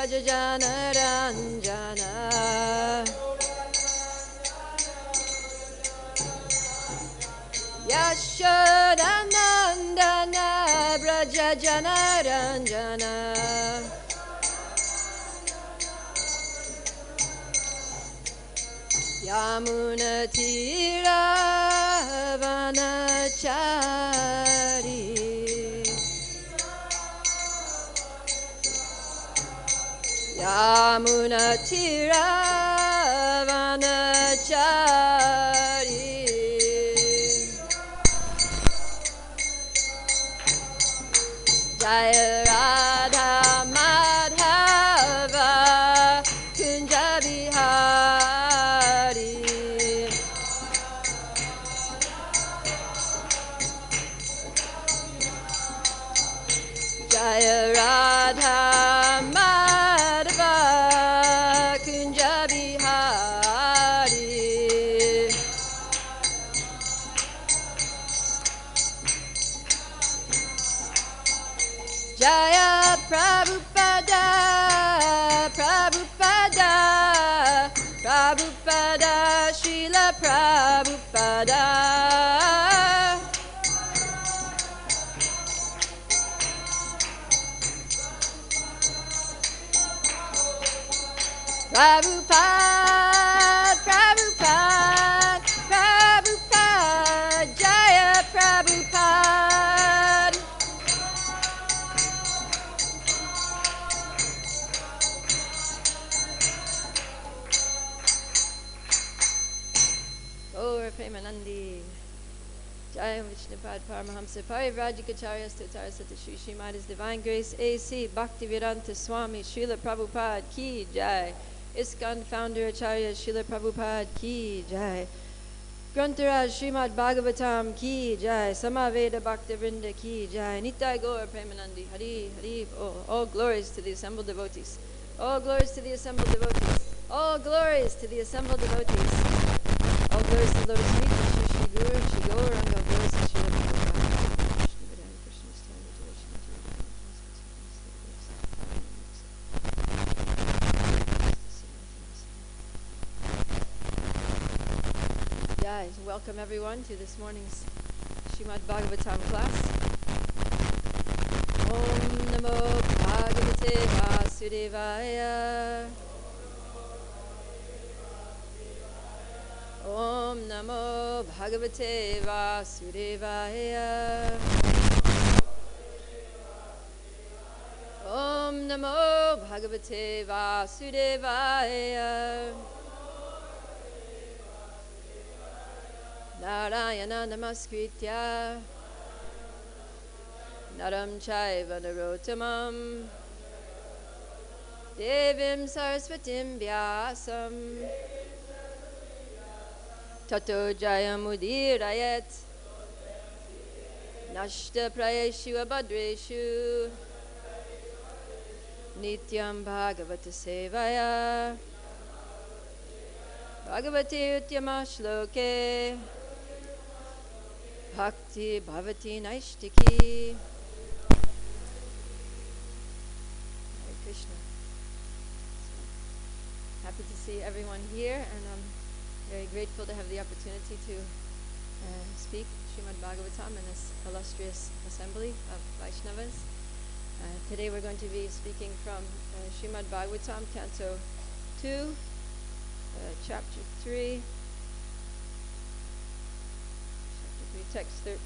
Vrajajana Ranjana Yashodanandana Vrajajana Ranjana Yamuna Tira Vanachari Yamuna Tira Vanachari Jaya Radha Madhava Kunja Bihari Jaya Radha Madhava Kunja Bihari Jaya Prabhupada Prabhupada Prabhupada Śrīla Prabhupada Prabhupada, Prabhupada, Prabhupada, Jaya Prabhupada. Gaur Premanandi, Jaya Vishnupad Paramahamsa Parivrajikacharya Statara Sata Shri Śrīmad His Divine Grace A.C. Bhaktivedanta Swami Śrīla Prabhupada Ki Jai. ISKCON founder Acharya Śrīla Prabhupada Ki Jai. Grantharaj Śrīmad-Bhāgavatam Ki Jai. Samaveda Bhaktivinoda Ki Jai. Nitai Gaur Premanandi Hari Hari. All glories to the assembled devotees. All glories to the assembled devotees. All glories to the assembled devotees. All glories to the Lotus feet of Shri Shri Guru Shri Gauranga. All glories to Śrīla Prabhupada. Welcome everyone to this morning's Śrīmad-Bhāgavatam class. Om Namo Bhagavate Vāsudevaya. Om Namo Bhagavate Vāsudevaya. Om Namo Bhagavate Vāsudevaya. Narayana Namaskritya Naram Chaiva Narottamam Devim Saraswatim Vyāsam Tato Jayamudirayat Nashta Prayeshu Abhadreshu Nityam Bhagavata Sevaya Bhagavati Utyama Shloke Bhakti Bhavati Naishtiki. Hare Krishna. Happy to see everyone here, and I'm very grateful to have the opportunity to speak Śrīmad-Bhāgavatam in this illustrious assembly of Vaishnavas. Today we're going to be speaking from Śrīmad-Bhāgavatam, Canto 2, Chapter 3, Text 13.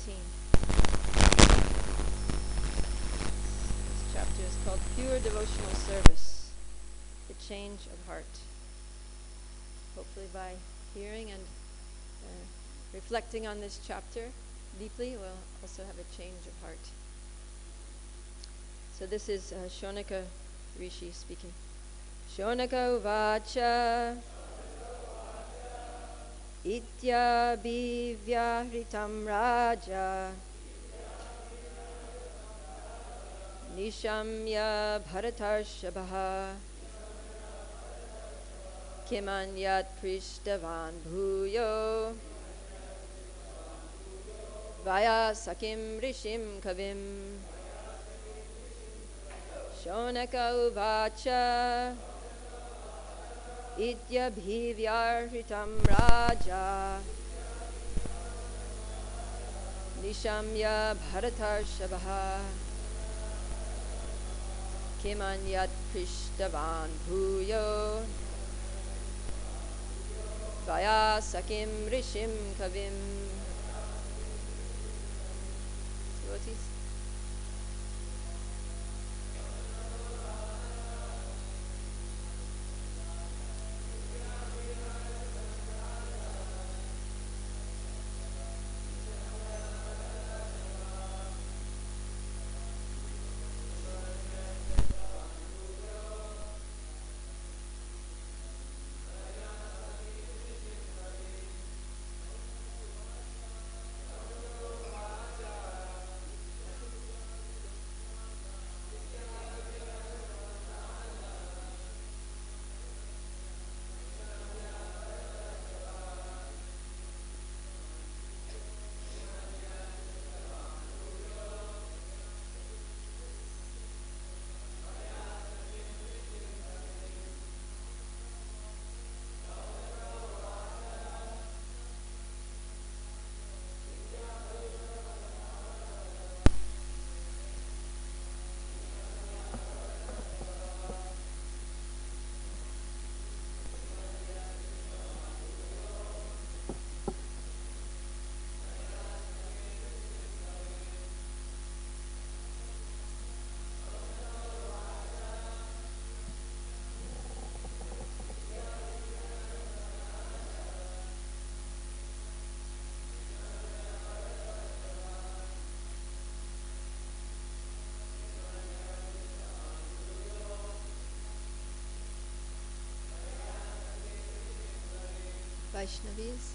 This chapter is called Pure Devotional Service, the Change of Heart. Hopefully by hearing and reflecting on this chapter deeply, we'll also have a change of heart. So this is Śaunaka Rishi speaking. Śaunaka uvāca Itya abhivyāhṛtaṁ rājā niśamya bharatarṣabhaḥ kim anyat pṛṣṭavān bhūyo vaiyāsakim ṛṣiṁ kavim Śaunaka uvāca abhivyāhṛtam rājā niśamya bharatarṣabhaḥ anyat pṛṣṭavān bhūyo vaiyāsakim ṛṣiṁ kavim. Devotees. Vaishnavis.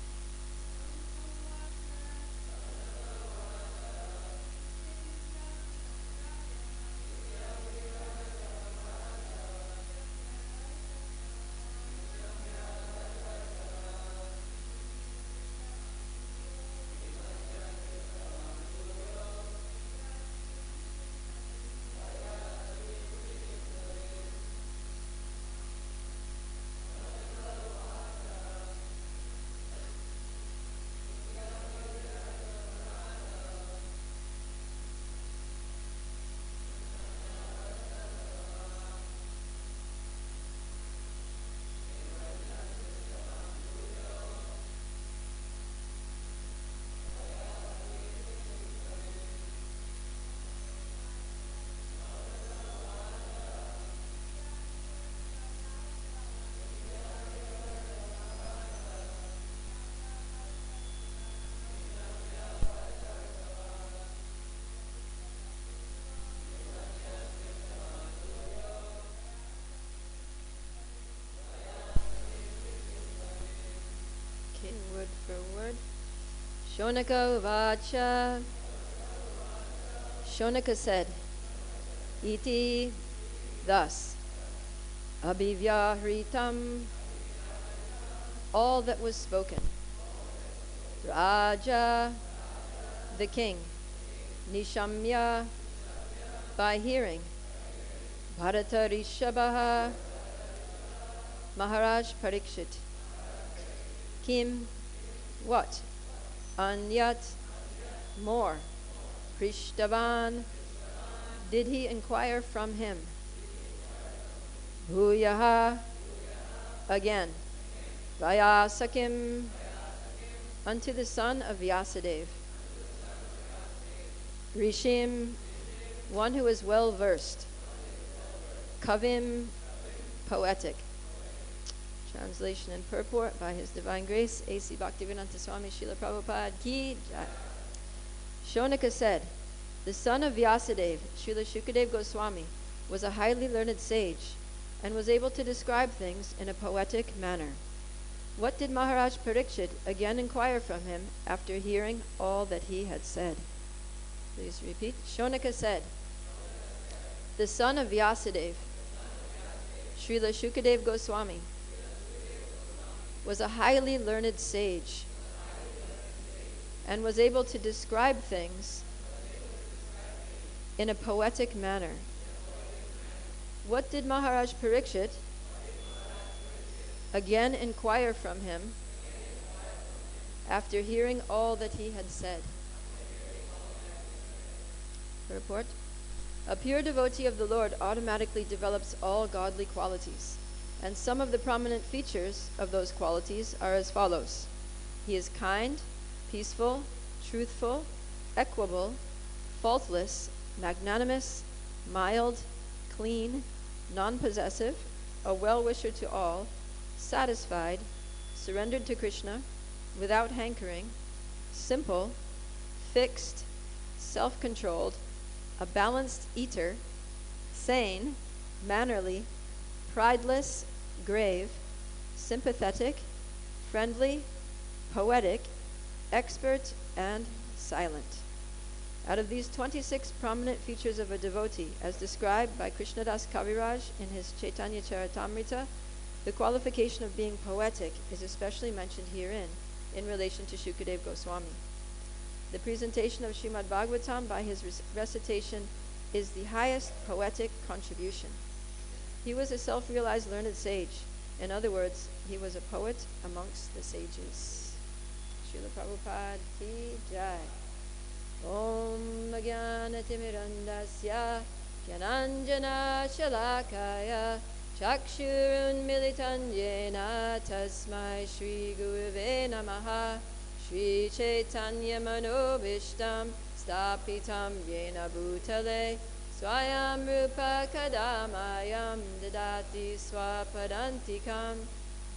Word for word. Śaunaka uvāca. Śaunaka said, iti, thus, abhivyāhṛtam, all that was spoken. Rājā, the king. Niśamya, by hearing. Bharatarṣabhaḥ, Mahārāja Parīkṣit. Kim, what? Anyat, more. Pṛṣṭavān, did he inquire from him? Bhūyaḥ, again. Vaiyāsakim, unto the son of Vyāsadeva. ṛṣiṁ, one who is well versed. Kavim, poetic. Translation and purport by His Divine Grace, A.C. Bhaktivedanta Swami Śrīla Prabhupada ki jai. Śaunaka said, the son of Vyāsadeva, Śrīla Śukadeva Gosvāmī, was a highly learned sage and was able to describe things in a poetic manner. What did Mahārāja Parīkṣit again inquire from him after hearing all that he had said? Please repeat. Śaunaka said, the son of Vyāsadeva, Śrīla Śukadeva Gosvāmī, was a highly learned sage and was able to describe things in a poetic manner. What did Mahārāja Parīkṣit again inquire from him after hearing all that he had said? Report. A pure devotee of the Lord automatically develops all godly qualities, and some of the prominent features of those qualities are as follows. He is kind, peaceful, truthful, equable, faultless, magnanimous, mild, clean, non-possessive, a well-wisher to all, satisfied, surrendered to Krishna, without hankering, simple, fixed, self-controlled, a balanced eater, sane, mannerly, prideless, grave, sympathetic, friendly, poetic, expert, and silent. Out of these 26 prominent features of a devotee, as described by Kṛṣṇadāsa Kavirāja in his Caitanya-caritāmṛta, the qualification of being poetic is especially mentioned herein in relation to Śukadeva Gosvāmī. The presentation of Śrīmad-Bhāgavatam by his recitation is the highest poetic contribution. He was a self-realized learned sage. In other words, he was a poet amongst the sages. Śrīla Prabhupada ki jai. Om Jnana-timirandasya Gyananjana Shalakaya Chakshurun Militan Yena Tasmai Shri Guruve Namaha Shri Chaitanya Manobishtam Stapitam Yena Bhutale Swayam Rupa Kadamayam Dadati Swapadantikam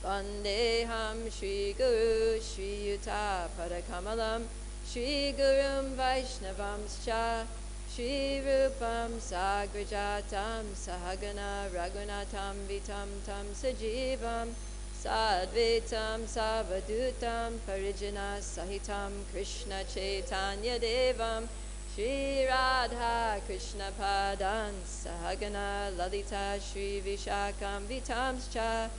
Vandeham Shri Guru Shri Yuta Padakamalam Shri Gurum Vaishnavamscha Shri Rupam Sagrajatam Sahagana Raghunatam Vitam Tam Sajivam Sadvitam Savadutam Parijana Sahitam Krishna Chaitanya Devam Shri Radha Krishna Padan Sahagana Lalita Shri Vishakam Vitamscha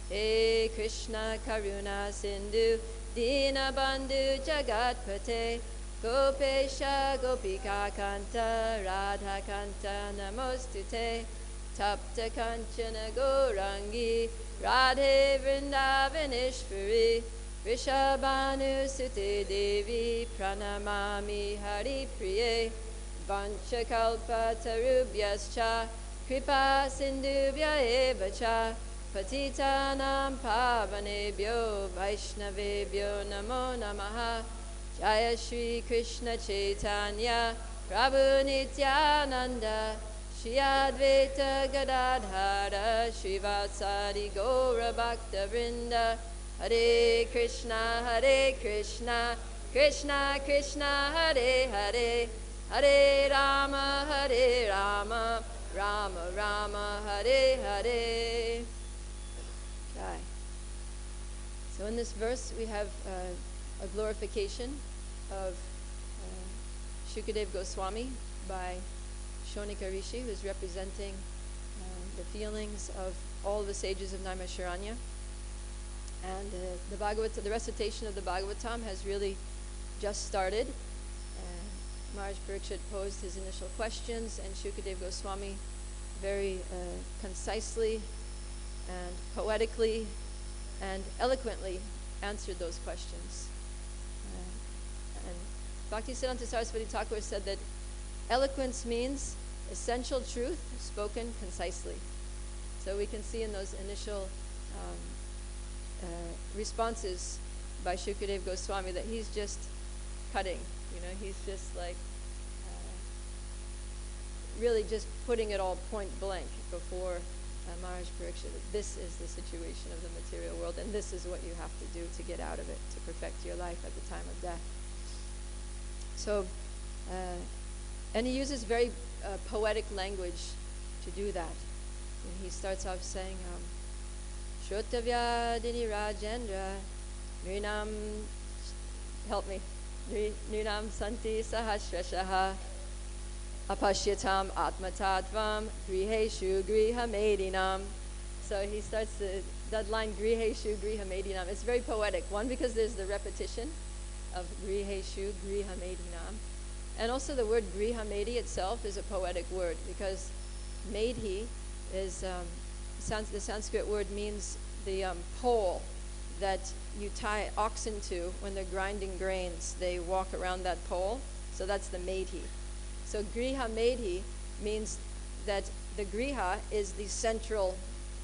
He Krishna Karuna Sindhu Dina Bandhu Jagatpate Gopesha Gopika Kanta Radha Kanta Namostute Tapta Kanchana Gaurangi Radhe Vrindavaneshwari Vrishabhanu Sute Devi Pranamami Hari Priye Vanchakalpa Tarubhyascha Kripa Sindhubhya Evacha Patitanam Pavanebhyo Vaishnavebhyo Namo Namaha Jaya Shri Krishna Chaitanya Prabhu Nityananda Shri Advaita Gadadhara Shri Vatsadi Gaura Bhakta Vrinda Hare Krishna Krishna Krishna Hare Hare Hare Rama Rama Rama Hare Hare. Okay. So in this verse we have a glorification of Śukadeva Gosvāmī by Śaunaka Rishi, who is representing the feelings of all the sages of Naimisharanya. And the recitation of the Bhagavatam has really just started. Mahārāja Parīkṣit posed his initial questions, and Śukadeva Gosvāmī very concisely and poetically and eloquently answered those questions. And Bhaktisiddhanta Saraswati Thakur said that eloquence means essential truth spoken concisely. So we can see in those initial responses by Śukadeva Gosvāmī that he's just cutting. He's just like really just putting it all point blank before Mahārāja Parīkṣit. This is the situation of the material world, and this is what you have to do to get out of it, to perfect your life at the time of death. So, and he uses very poetic language to do that. And he starts off saying, Shrotavyadini Rajendra, Nrinam, help me, Nrinam Santi Sahasrashaha, Apashyatam Atmatatvam, Griheshu Grihamedinam. So he starts that line, Griheshu Grihamedinam. It's very poetic. One, because there's the repetition of Griheshu Grihamedinam. And also the word Grihamedi itself is a poetic word, because Medhi is the Sanskrit word means the pole that you tie oxen to when they're grinding grains. They walk around that pole. So that's the medhi. So griha medhi means that the griha is the central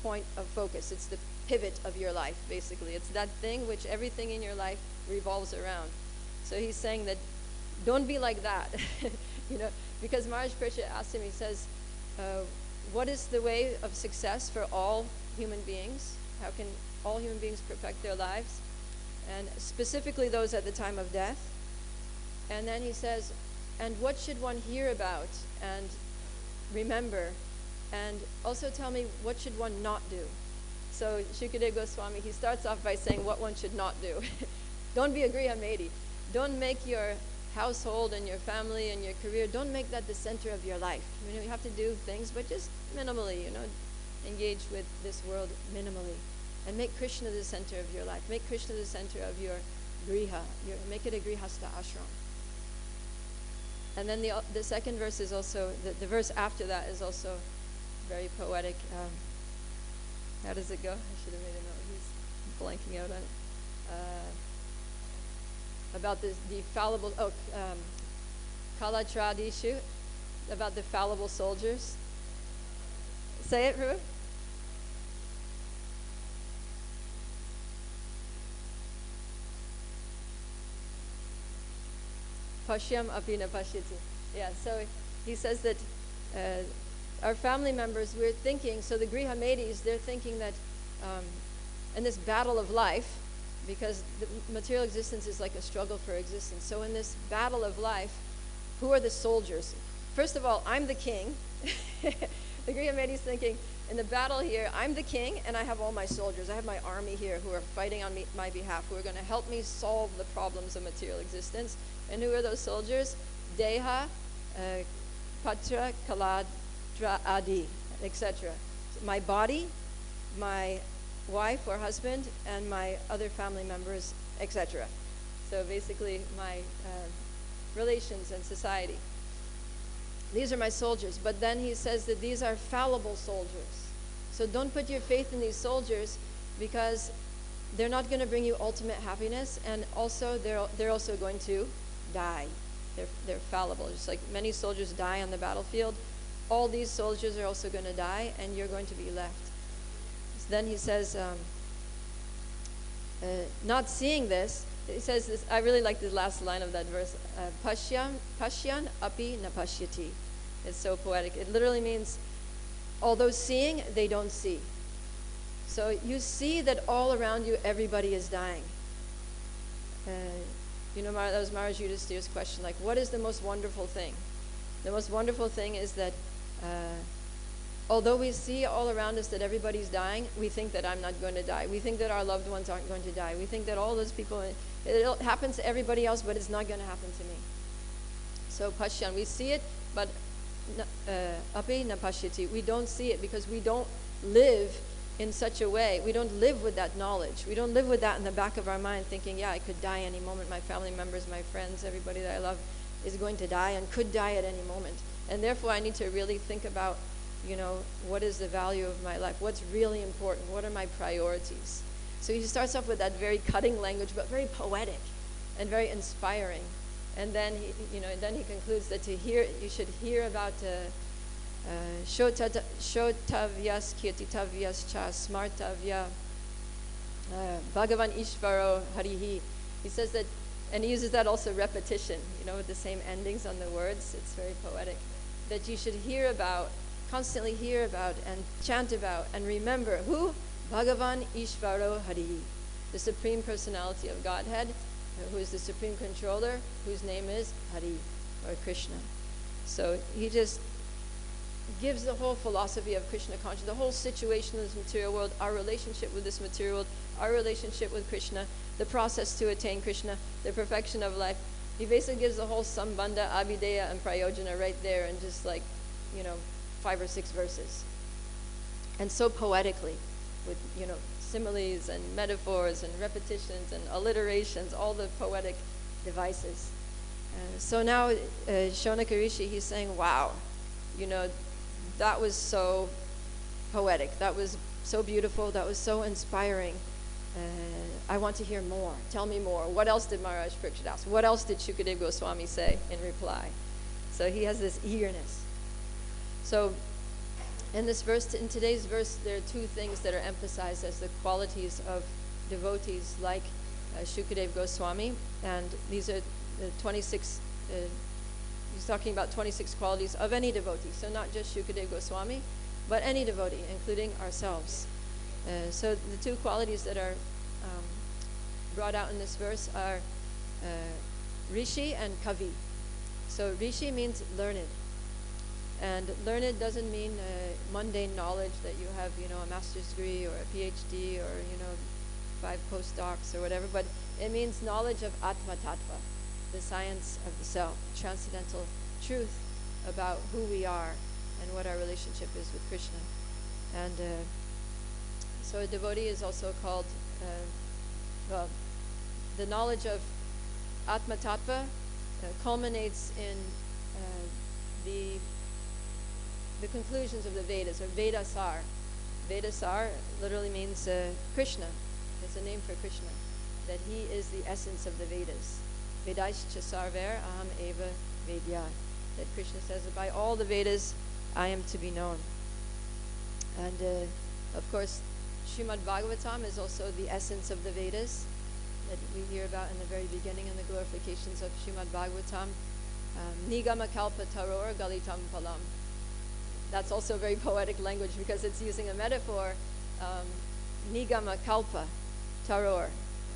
point of focus. It's the pivot of your life, basically. It's that thing which everything in your life revolves around. So he's saying that don't be like that, because Mahārāja Parīkṣit asked him, he says, what is the way of success for all human beings? How can all human beings perfect their lives? And specifically those at the time of death. And then he says, and what should one hear about and remember? And also tell me, what should one not do? So Śukadeva Gosvāmī, he starts off by saying what one should not do. Don't be a griha medhi. Don't make your household and your family and your career, don't make that the center of your life. You have to do things, but just minimally, engage with this world minimally. And make Krishna the center of your life. Make Krishna the center of your griha. Make it a grihastha ashram. And then the second verse is also, the verse after that is also very poetic. How does it go? I should have made a note. He's blanking out on it. About the fallible, kalatradishu, about the fallible soldiers. Say it, Prabhu. Pashyam api na pashyati. Yeah, so he says that our family members, we're thinking, so the griha medhis, they're thinking that in this battle of life, because the material existence is like a struggle for existence. So in this battle of life, who are the soldiers? First of all, I'm the king. The griha medhi is thinking, in the battle here, I'm the king and I have all my soldiers. I have my army here who are fighting on my behalf, who are going to help me solve the problems of material existence. And who are those soldiers? Deha, patra, kaladra, adi, etc. My body, my wife or husband, and my other family members, etc. So basically my relations and society. These are my soldiers. But then he says that these are fallible soldiers. So don't put your faith in these soldiers, because they're not going to bring you ultimate happiness, and also they're also going to die. They're fallible. Just like many soldiers die on the battlefield, all these soldiers are also going to die, and you're going to be left. Then he says, not seeing this, he says this, I really like the last line of that verse, pashyan api na pashyati. It's so poetic. It literally means, although seeing, they don't see. So you see that all around you, everybody is dying. That was Maharaj Yudhisthira's question, like, what is the most wonderful thing? The most wonderful thing is that although we see all around us that everybody's dying, we think that I'm not going to die. We think that our loved ones aren't going to die. We think that all those people, it happens to everybody else, but it's not going to happen to me. So pashyan, we see it, but api na pashyati, we don't see it because we don't live in such a way. We don't live with that knowledge. We don't live with that in the back of our mind thinking, yeah, I could die any moment. My family members, my friends, everybody that I love is going to die and could die at any moment. And therefore I need to really think about what is the value of my life? What's really important? What are my priorities? So he starts off with that very cutting language, but very poetic and very inspiring. And then he concludes that you should hear about shotavyas kirtitavyas cha smartavya bhagavan ishvaro harihi. He says that, and he uses that also repetition, with the same endings on the words. It's very poetic. That you should hear about, constantly hear about and chant about and remember who? Bhagavan Ishvaro Harihi, the Supreme Personality of Godhead, who is the Supreme Controller, whose name is Hari, or Krishna. So he just gives the whole philosophy of Krishna consciousness, the whole situation of this material world, our relationship with this material world, our relationship with Krishna, the process to attain Krishna, the perfection of life. He basically gives the whole sambandha, abhideya, and prayojana right there in just 5 or 6 verses. And so poetically, with similes and metaphors and repetitions and alliterations, all the poetic devices. So now Śaunaka Rishi, he's saying, wow, that was so poetic. That was so beautiful. That was so inspiring. I want to hear more. Tell me more. What else did Mahārāja Parīkṣit ask? What else did Śukadeva Gosvāmī say in reply? So he has this eagerness. So in this verse, in today's verse, there are two things that are emphasized as the qualities of devotees like Śukadeva Gosvāmī, and these are the 26. He's talking about 26 qualities of any devotee. So not just Śukadeva Gosvāmī, but any devotee, including ourselves. So the two qualities that are brought out in this verse are rishi and kavi. So rishi means learned. And learned doesn't mean mundane knowledge that you have, a master's degree or a PhD or, 5 postdocs or whatever, but it means knowledge of atma tattva, the science of the self, transcendental truth about who we are and what our relationship is with Krishna. And so a devotee is also called, the knowledge of atma tattva culminates in the conclusions of the Vedas, or Vedasar. Vedasar literally means Krishna. It's a name for Krishna, that he is the essence of the Vedas. Vedaischa sarver aham eva vedya. That Krishna says that by all the Vedas I am to be known. And of course, Śrīmad-Bhāgavatam is also the essence of the Vedas that we hear about in the very beginning in the glorifications of Śrīmad-Bhāgavatam. Nigama kalpa taror galitam palam. That's also very poetic language because it's using a metaphor. Nigama kalpa taror.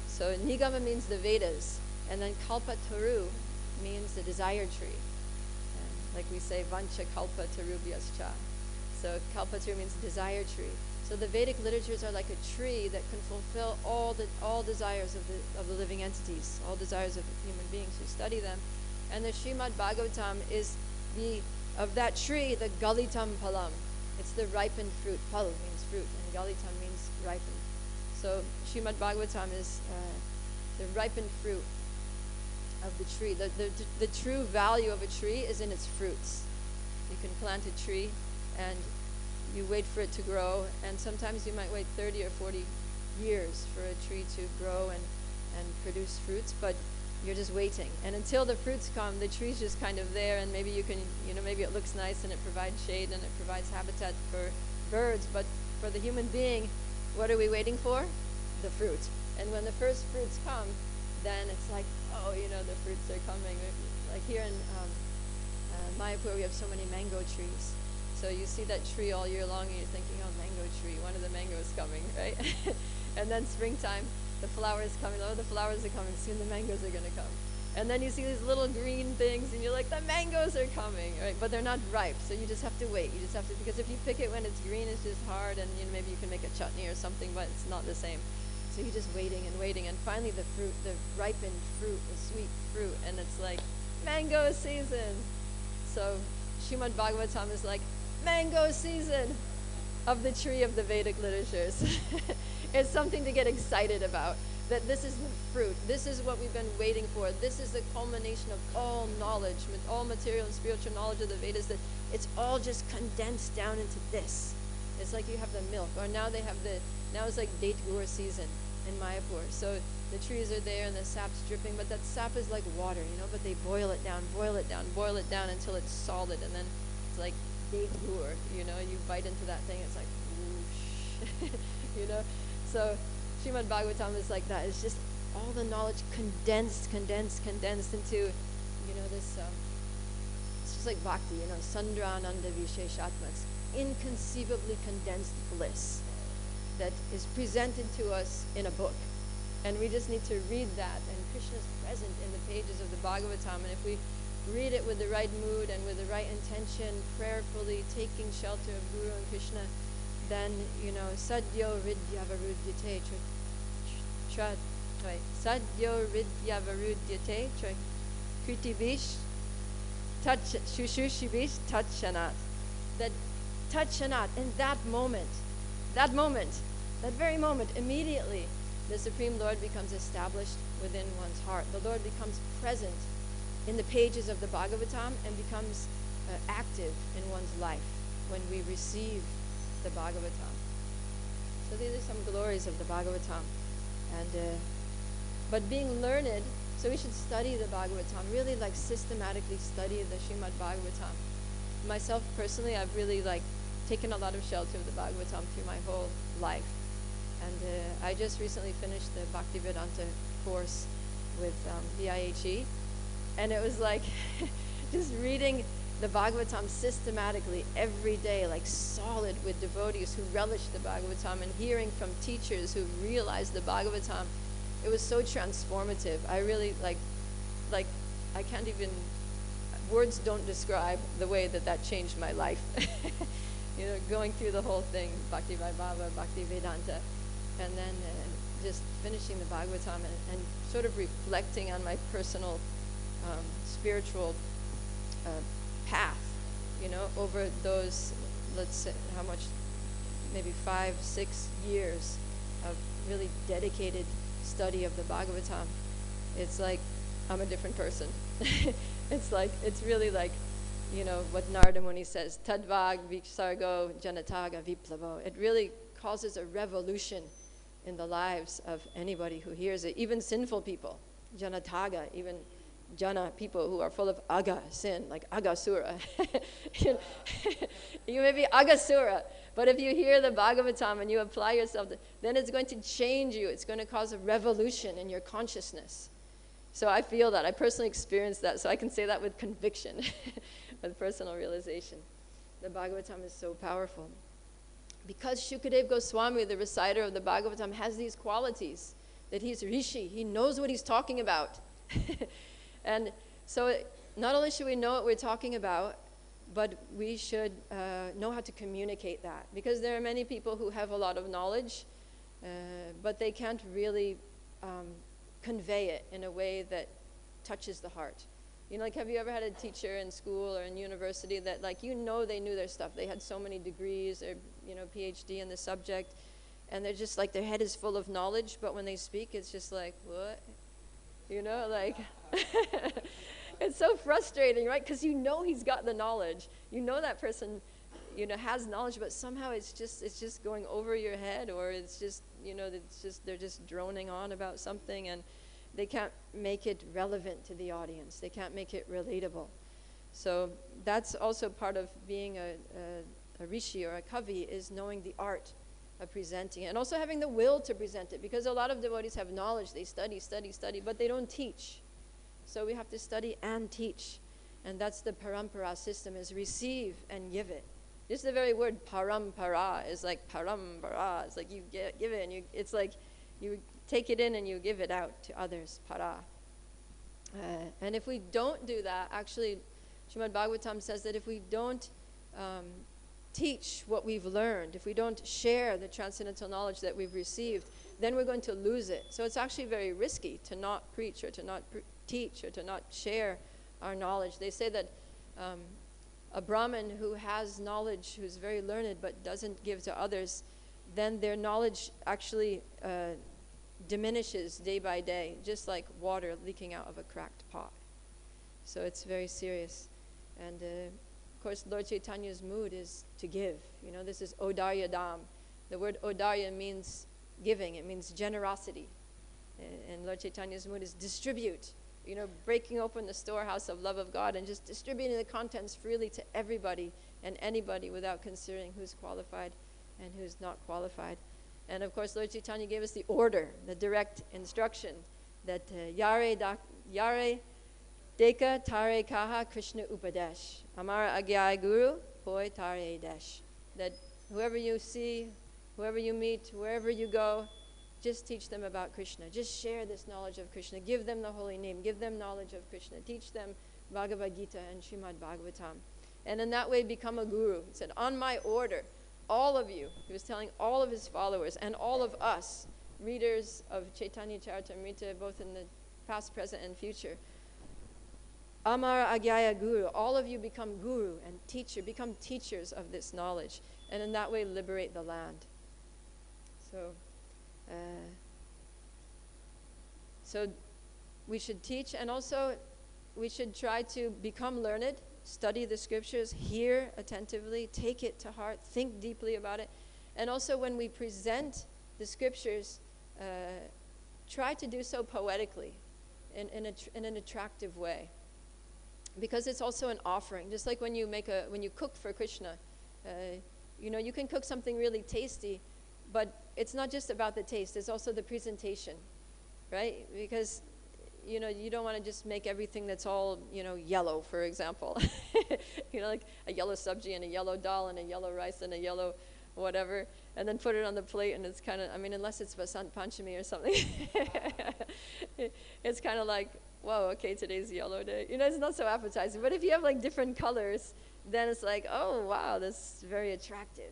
So nigama means the Vedas, and then kalpa taru means the desire tree. Like we say, vancha kalpa tarubhyascha. So kalpa taru means desire tree. So the Vedic literatures are like a tree that can fulfill all desires of the living entities, all desires of human beings who study them. And the Śrīmad-Bhāgavatam is of that tree, the galitam palam. It's the ripened fruit. Pal means fruit, and galitam means ripened. So Śrīmad-Bhāgavatam is the ripened fruit of the tree. The true value of a tree is in its fruits. You can plant a tree and you wait for it to grow, and sometimes you might wait 30 or 40 years for a tree to grow and produce fruits, but you're just waiting. And until the fruits come, the tree's just kind of there, and maybe you can, maybe it looks nice and it provides shade and it provides habitat for birds, but for the human being, what are we waiting for? The fruit. And when the first fruits come, then it's like, oh, the fruits are coming. Like here in Mayapur, we have so many mango trees. So you see that tree all year long and you're thinking, oh, mango tree, when are the mangoes coming, right? And then springtime, the flowers coming, oh, the flowers are coming, soon the mangoes are gonna come. And then you see these little green things and you're like, the mangoes are coming, right? But they're not ripe, so you just have to wait. You just have to, because if you pick it when it's green, it's just hard, and maybe you can make a chutney or something, but it's not the same. So you're just waiting and waiting, and finally the fruit, the ripened fruit, the sweet fruit, and it's like, mango season. So Śrīmad-Bhāgavatam is like, mango season of the tree of the Vedic literatures. It's something to get excited about, that this is the fruit. This is what we've been waiting for. This is the culmination of all knowledge, all material and spiritual knowledge of the Vedas, that it's all just condensed down into this. It's like you have the milk, or now it's like date gur season in Mayapur. So the trees are there and the sap's dripping, but that sap is like water, but they boil it down until it's solid, and then it's like date gur, you bite into that thing, it's like whoosh, So Śrīmad-Bhāgavatam is like that. It's just all the knowledge condensed into, this, it's just like bhakti, sandrananda visheshatma. It's inconceivably condensed bliss that is presented to us in a book. And we just need to read that, and Krishna's present in the pages of the Bhagavatam, and if we read it with the right mood and with the right intention, prayerfully taking shelter of Guru and Krishna, then, sadyo ridhyavarudyate, sadyo ridhyavarudyate, kritivish, shushushivish, tatshanat. That tatshanat, in that very moment, immediately, the Supreme Lord becomes established within one's heart. The Lord becomes present in the pages of the Bhagavatam and becomes active in one's life when we receive the Bhagavatam. So these are some glories of the Bhagavatam. And but being learned, so we should study the Bhagavatam, really like systematically study the Śrīmad-Bhāgavatam. Myself personally, I've really like taken a lot of shelter of the Bhagavatam through my whole life. And I just recently finished the Bhaktivedanta course with VIHE, and it was like just reading the Bhagavatam systematically every day, like solid with devotees who relish the Bhagavatam, and hearing from teachers who realize the Bhagavatam. It was so transformative. I really like I can't even, words don't describe the way that changed my life. You know, going through the whole thing, Bhakti Vaibhava, Bhakti Vedanta, and then just finishing the Bhagavatam and sort of reflecting on my personal spiritual path, you know, over those, let's say, how much, maybe 5-6 years of really dedicated study of the Bhagavatam. It's like I'm a different person. It's really like, you know, what Narada Muni says, Tadvag Visargo Janataga Viplavo. It really causes a revolution in the lives of anybody who hears it, even sinful people. Janataga, even Jana, people who are full of aga, sin, like agasura. You may be agasura, but if you hear the Bhagavatam and you apply yourself, then it's going to change you. It's going to cause a revolution in your consciousness. So I feel that. I personally experienced that, so I can say that with conviction, with personal realization. The Bhagavatam is so powerful. Because Śukadeva Gosvāmī, the reciter of the Bhagavatam, has these qualities, that he's rishi, he knows what he's talking about. And so not only should we know what we're talking about, but we should know how to communicate that. Because there are many people who have a lot of knowledge, but they can't really convey it in a way that touches the heart. You know, like, have you ever had a teacher in school or in university that, like, you know they knew their stuff. They had so many degrees or, you know, PhD in the subject, and they're just like, their head is full of knowledge, but when they speak, it's just like, what? You know, like, it's so frustrating, right? Because you know he's got the knowledge. You know that person, you know, has knowledge, but somehow it's just going over your head, or it's just, you know, they're just droning on about something, and they can't make it relevant to the audience. They can't make it relatable. So that's also part of being a rishi or a kavi, is knowing the art of presenting it, and also having the will to present it, because a lot of devotees have knowledge. They study, but they don't teach. So we have to study and teach. And that's the parampara system, is receive and give it. Just the very word parampara is like parambara. It's like you give it, and it's like you take it in and you give it out to others, para. And if we don't do that, actually, Śrīmad-Bhāgavatam says that if we don't teach what we've learned, if we don't share the transcendental knowledge that we've received, then we're going to lose it. So it's actually very risky to not preach, or to not teach, or to not share our knowledge. They say that a Brahmin who has knowledge, who's very learned but doesn't give to others, then their knowledge actually diminishes day by day, just like water leaking out of a cracked pot. So it's very serious. And of course, Lord Chaitanya's mood is to give. You know, this is odaryadam. The word odarya means giving. It means generosity. And Lord Chaitanya's mood is distribute. You know, breaking open the storehouse of love of God and just distributing the contents freely to everybody and anybody without considering who's qualified and who's not qualified. And of course, Lord Chaitanya gave us the order, the direct instruction, that yare deka tare kaha Krishna upadesh. Amara agyaya guru poi tare desh. That whoever you see, whoever you meet, wherever you go, just teach them about Krishna. Just share this knowledge of Krishna. Give them the holy name. Give them knowledge of Krishna. Teach them Bhagavad Gita and Śrīmad-Bhāgavatam. And in that way, become a guru. He said, on my order, all of you, he was telling all of his followers and all of us, readers of Caitanya-caritāmṛta, both in the past, present, and future, Amara Agyaya Guru, all of you become guru and teacher, become teachers of this knowledge, and in that way liberate the land. So we should teach, and also we should try to become learned study the scriptures, hear attentively, take it to heart, think deeply about it. And also when we present the scriptures, try to do so poetically, in an attractive way. Because it's also an offering. Just like when you cook for Krishna, you can cook something really tasty, but it's not just about the taste, it's also the presentation, right? Because you don't want to just make everything that's all, yellow, for example. Like a yellow sabji and a yellow dal and a yellow rice and a yellow whatever, and then put it on the plate, and it's kind of, unless it's Vasant Panchami or something, it's kind of like, whoa, okay, today's yellow day. It's not so appetizing. But if you have like different colors, then it's like, oh, wow, that's very attractive.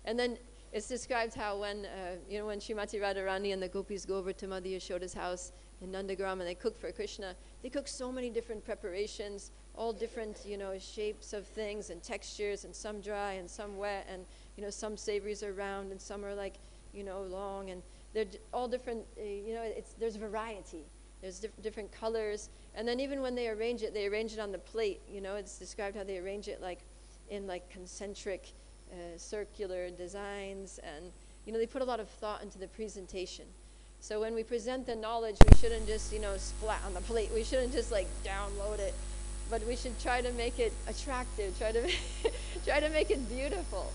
And then it's described how when Srimati Radharani and the gopis go over to Mother Yashoda's house in Nandagram and they cook for Krishna, they cook so many different preparations, all different, shapes of things and textures, and some dry and some wet, and, some savories are round and some are like, long, and they're all different, there's variety. There's different colors. And then even when they arrange it on the plate, it's described how they arrange it like in like concentric, circular designs, and, they put a lot of thought into the presentation. So when we present the knowledge, we shouldn't just, splat on the plate. We shouldn't just like download it, but we should try to make it attractive, try to make it beautiful,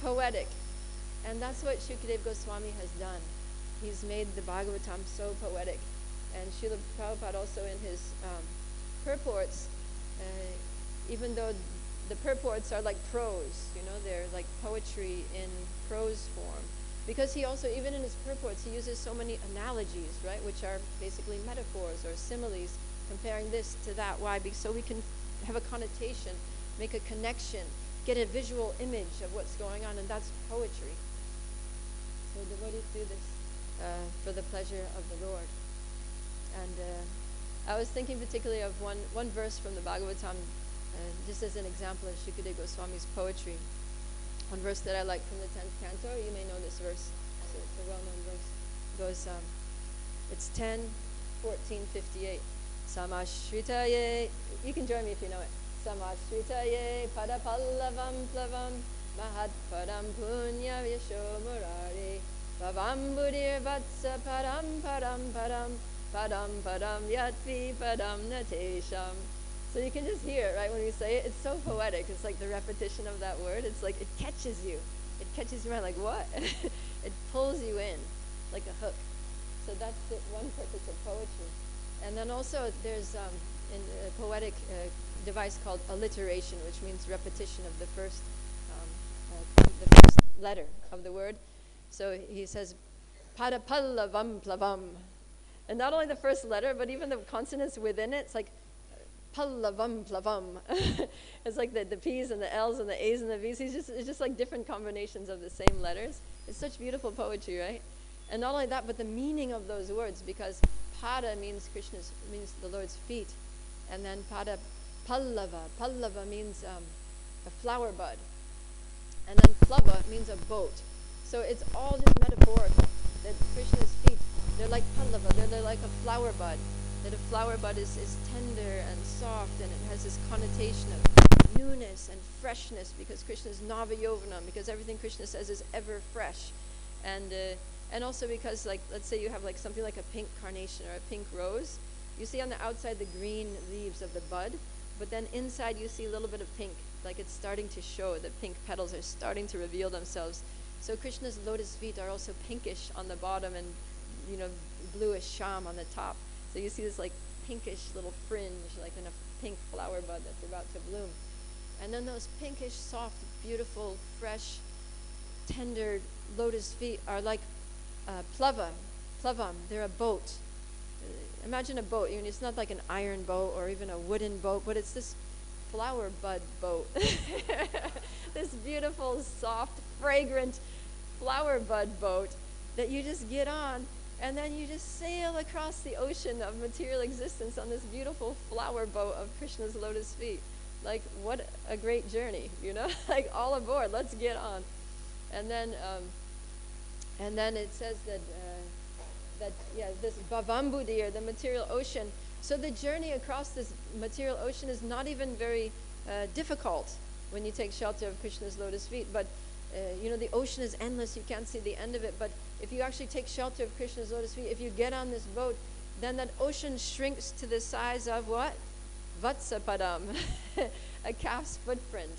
poetic. And that's what Śukadeva Gosvāmī has done. He's made the Bhagavatam so poetic. And Śrīla Prabhupada also in his purports, even though the purports are like prose, they're like poetry in prose form. Because he also, even in his purports, he uses so many analogies, right, which are basically metaphors or similes, comparing this to that. Why? So we can have a connotation, make a connection, get a visual image of what's going on, and that's poetry. So devotees do this for the pleasure of the Lord. And I was thinking particularly of one verse from the Bhagavatam, just as an example of Śukadeva Gosvāmī's poetry. One verse that I like from the 10th canto, you may know this verse, it's a well-known verse. It goes, it's 10:14:58. Samashritaye, you can join me if you know it. Samashritaye padapallavam plavam mahad padam punya visho murari bhavam budir vatsa padam padam padam padam padam yatvi padam natesham. So you can just hear it, right, when we say it. It's so poetic. It's like the repetition of that word. It's like it catches you. It catches your mind like, what? It pulls you in like a hook. So that's the one purpose of poetry. And then also there's in a poetic device called alliteration, which means repetition of the first letter of the word. So he says, padapallavam plavam. And not only the first letter, but even the consonants within it. It's like pallavam plavam. It's like the P's and the L's and the A's and the V's. It's just like different combinations of the same letters. It's such beautiful poetry, right? And not only that, but the meaning of those words, because pada means means the Lord's feet, and then pada pallava means a flower bud, and then plava means a boat. So it's all just metaphorical. That Krishna's feet, they're like pallava, they're like a flower bud. That a flower bud is tender and soft, and it has this connotation of newness and freshness, because Krishna is navayovanam, because everything Krishna says is ever fresh. And also because, like, let's say you have like something like a pink carnation or a pink rose. You see on the outside the green leaves of the bud, but then inside you see a little bit of pink, like it's starting to show. The pink petals are starting to reveal themselves. So Krishna's lotus feet are also pinkish on the bottom and, bluish sham on the top. So you see this like pinkish little fringe, like in a pink flower bud that's about to bloom. And then those pinkish, soft, beautiful, fresh, tender lotus feet are like plavam. They're a boat. Imagine a boat. It's not like an iron boat or even a wooden boat, but it's this flower bud boat. This beautiful, soft, fragrant flower bud boat that you just get on, and then you just sail across the ocean of material existence on this beautiful flower boat of Krishna's lotus feet. Like, what a great journey, Like, all aboard, let's get on. And then it says that this Bhavambudir, the material ocean, So the journey across this material ocean is not even very difficult when you take shelter of Krishna's lotus feet. But you know, the ocean is endless. You can't see the end of it. But if you actually take shelter of Krishna's lotus feet, if you get on this boat, then that ocean shrinks to the size of what? Vatsapadam, a calf's footprint.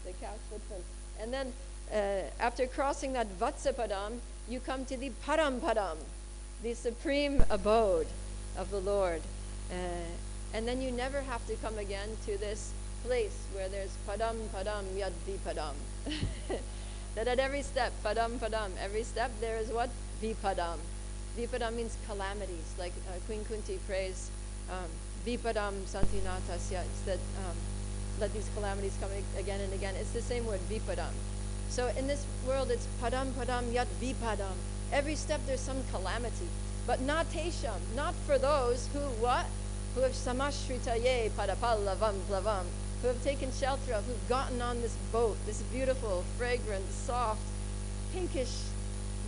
The calf's footprint. And then after crossing that Vatsapadam, you come to the Parampadam, the supreme abode of the Lord. And then you never have to come again to this place where there's padam padam yad vipadam. That at every step, padam padam, every step there is what? Vipadam. Vipadam means calamities, like Queen Kunti prays, vipadam santinatasya, it's that let these calamities come again and again. It's the same word, vipadam. So in this world it's padam padam yad vipadam. Every step there's some calamity. But not tesham, not for those who what? Who have samashritaye padapallavam plavam, who have taken shelter of, who've gotten on this boat, this beautiful, fragrant, soft, pinkish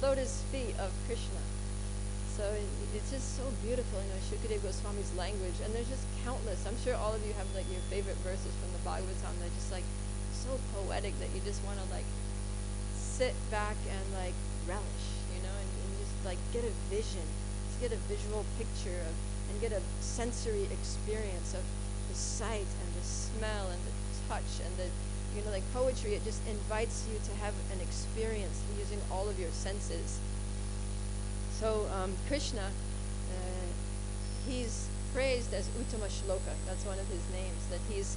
lotus feet of Krishna. So it's just so beautiful, you know, Śukadeva Gosvāmī's language, and there's just countless. I'm sure all of you have like your favorite verses from the Bhagavatam. They're just like so poetic that you just want to like sit back and like relish, you know, and just like get a vision, just get a visual picture of, and get a sensory experience of the sight and the smell and the touch and the, you know, like poetry. It just invites you to have an experience using all of your senses. So Krishna, he's praised as Uttama Shloka. That's one of his names. That he's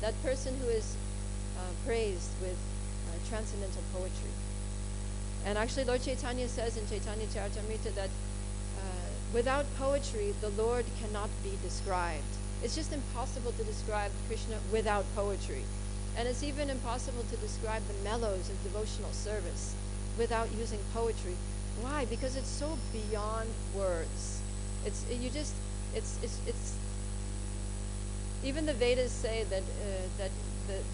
that person who is praised with transcendental poetry. And actually, Lord Chaitanya says in Caitanya-caritāmṛta that without poetry, the Lord cannot be described. It's just impossible to describe Krishna without poetry. And it's even impossible to describe the mellows of devotional service without using poetry. Why? Because it's so beyond words. It's even the Vedas say that that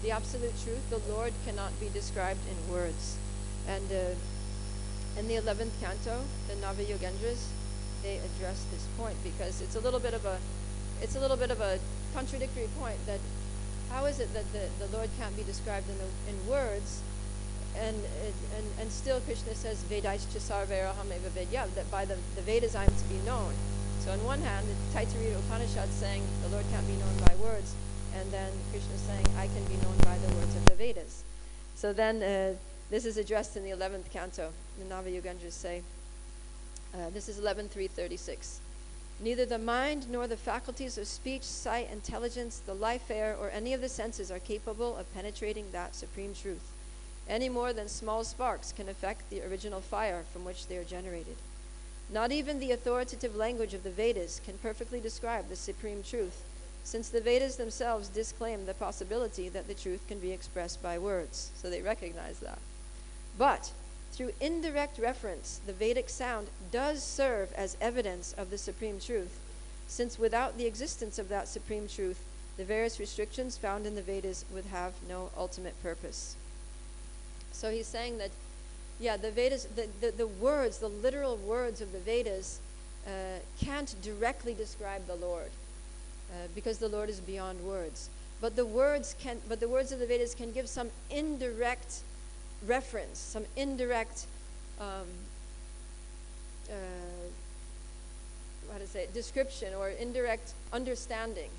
the absolute truth, the Lord, cannot be described in words. And in the 11th canto, the Nava-yogendras, they address this point because it's a little bit of a contradictory point. That how is it that the Lord can't be described in words? And still Krishna says Vedaischa sarveraham eva vedya, that by the Vedas I'm to be known. So on one hand, the Taittiriya Upanishad saying the Lord can't be known by words, and then Krishna saying I can be known by the words of the Vedas. So then this is addressed in the 11th canto. The Nava-yogendras say, this is 11.336. Neither the mind nor the faculties of speech, sight, intelligence, the life air, or any of the senses are capable of penetrating that supreme truth, any more than small sparks can affect the original fire from which they are generated. Not even the authoritative language of the Vedas can perfectly describe the supreme truth, since the Vedas themselves disclaim the possibility that the truth can be expressed by words. So they recognize that. But through indirect reference, the Vedic sound does serve as evidence of the supreme truth, since without the existence of that supreme truth, the various restrictions found in the Vedas would have no ultimate purpose. So he's saying that, yeah, the Vedas, the words, the literal words of the Vedas can't directly describe the Lord, because the Lord is beyond words. But the words of the Vedas can give some indirect reference, some indirect, description or indirect understanding.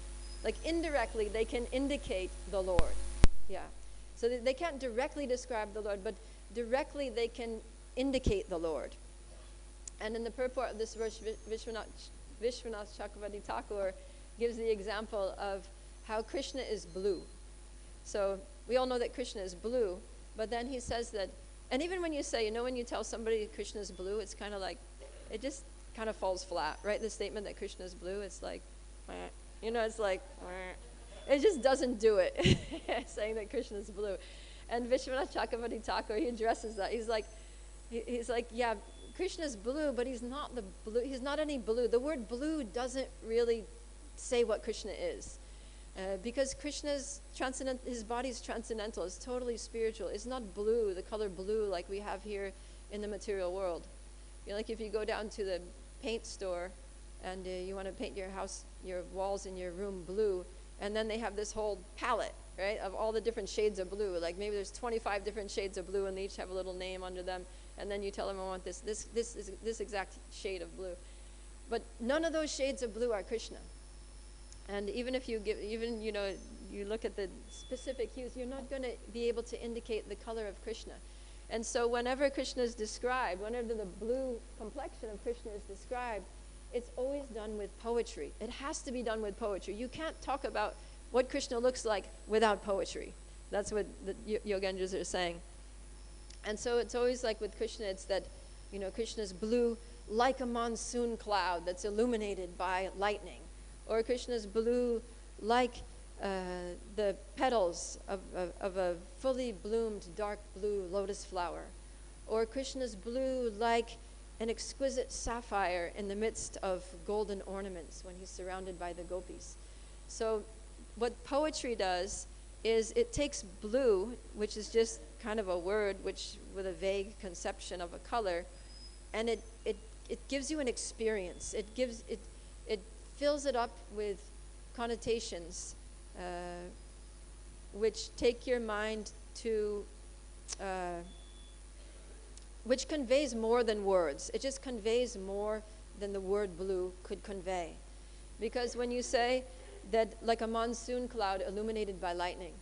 Like indirectly, they can indicate the Lord. Yeah. So they can't directly describe the Lord, but directly they can indicate the Lord. And in the purport of this verse, Vishwanath Chakravarti Thakur gives the example of how Krishna is blue. So we all know that Krishna is blue, but then he says that, and even when you say, you know, when you tell somebody Krishna is blue, it's kind of like, it just kind of falls flat, right? The statement that Krishna is blue, it's like, you know, it's like, it just doesn't do it, saying that Krishna is blue. And Vishwanath Chakravarti Thakur, he addresses that. He's like, yeah, Krishna is blue, but he's not the blue. He's not any blue. The word blue doesn't really say what Krishna is, because Krishna's his body is transcendental. It's totally spiritual. It's not blue, the color blue like we have here in the material world. You know, like if you go down to the paint store and you want to paint your house, your walls in your room blue, and then they have this whole palette, right, of all the different shades of blue. Like maybe there's 25 different shades of blue, and they each have a little name under them, and then you tell them, I want this exact shade of blue. But none of those shades of blue are Krishna. And even if you you look at the specific hues, you're not going to be able to indicate the color of Krishna. And so whenever Krishna is described, whenever the blue complexion of Krishna is described, it's always done with poetry. It has to be done with poetry. You can't talk about what Krishna looks like without poetry. That's what the Yogendras are saying. And so it's always like with Krishna, it's that, Krishna's blue like a monsoon cloud that's illuminated by lightning. Or Krishna's blue like the petals of a fully bloomed dark blue lotus flower. Or Krishna's blue like an exquisite sapphire in the midst of golden ornaments when he's surrounded by the gopis. So what poetry does is it takes blue, which is just kind of a word which with a vague conception of a color, and it gives you an experience. It fills it up with connotations which take your mind to which conveys more than words. It just conveys more than the word blue could convey. Because when you say that like a monsoon cloud illuminated by lightning,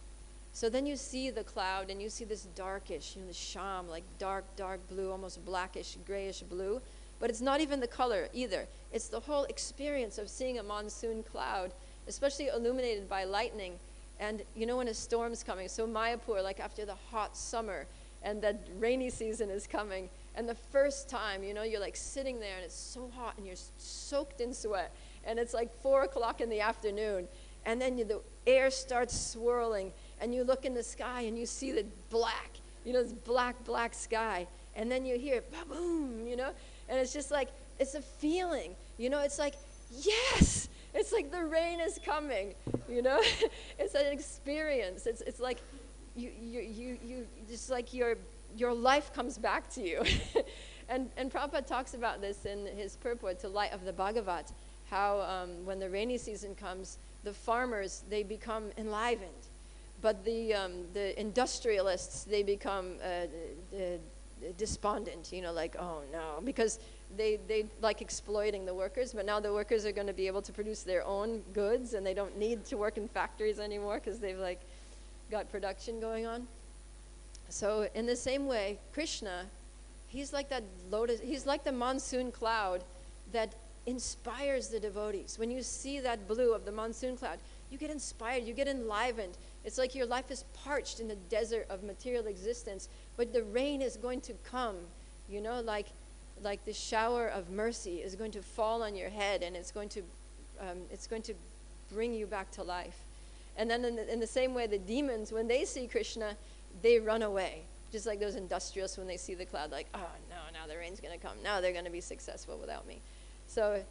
so then you see the cloud and you see this darkish, the sham, like dark blue, almost blackish, grayish blue, but it's not even the color either. It's the whole experience of seeing a monsoon cloud, especially illuminated by lightning. And when a storm's coming, so Mayapur, like after the hot summer, and that rainy season is coming, and the first time, you're like sitting there and it's so hot and you're soaked in sweat, and it's like 4 o'clock in the afternoon, and then the air starts swirling, and you look in the sky and you see the black, this black sky, and then you hear ba-boom, and it's just like, it's a feeling, it's like, yes, it's like the rain is coming, it's an experience. It's like, you just like your life comes back to you. and Prabhupada talks about this in his purport to Light of the Bhagavat, how when the rainy season comes, the farmers, they become enlivened, but the industrialists, they become despondent, like, oh no, because they like exploiting the workers, but now the workers are going to be able to produce their own goods, and they don't need to work in factories anymore because they've like got production going on. So in the same way, Krishna, he's like that lotus, he's like the monsoon cloud that inspires the devotees. When you see that blue of the monsoon cloud, you get inspired, you get enlivened. It's like your life is parched in the desert of material existence, but the rain is going to come, like the shower of mercy is going to fall on your head, and it's going to bring you back to life. And then in the same way, the demons, when they see Krishna, they run away. Just like those industrialists, when they see the cloud, like, oh no, now the rain's going to come. Now they're going to be successful without me. So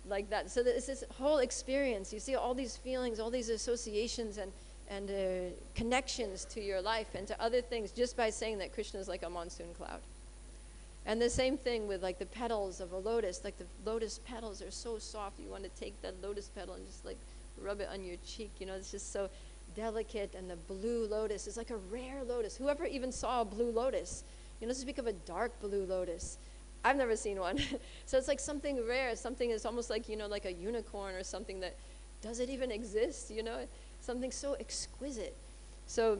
like that. So it's this whole experience. You see all these feelings, all these associations and connections to your life and to other things just by saying that Krishna is like a monsoon cloud. And the same thing with like the petals of a lotus. Like the lotus petals are so soft. You want to take that lotus petal and just like rub it on your cheek. It's just so delicate. And the blue lotus is like a rare lotus. Whoever even saw a blue lotus, speak of a dark blue lotus. I've never seen one. So it's like something rare, something is almost like, like a unicorn or something that, does it even exist? Something so exquisite. So,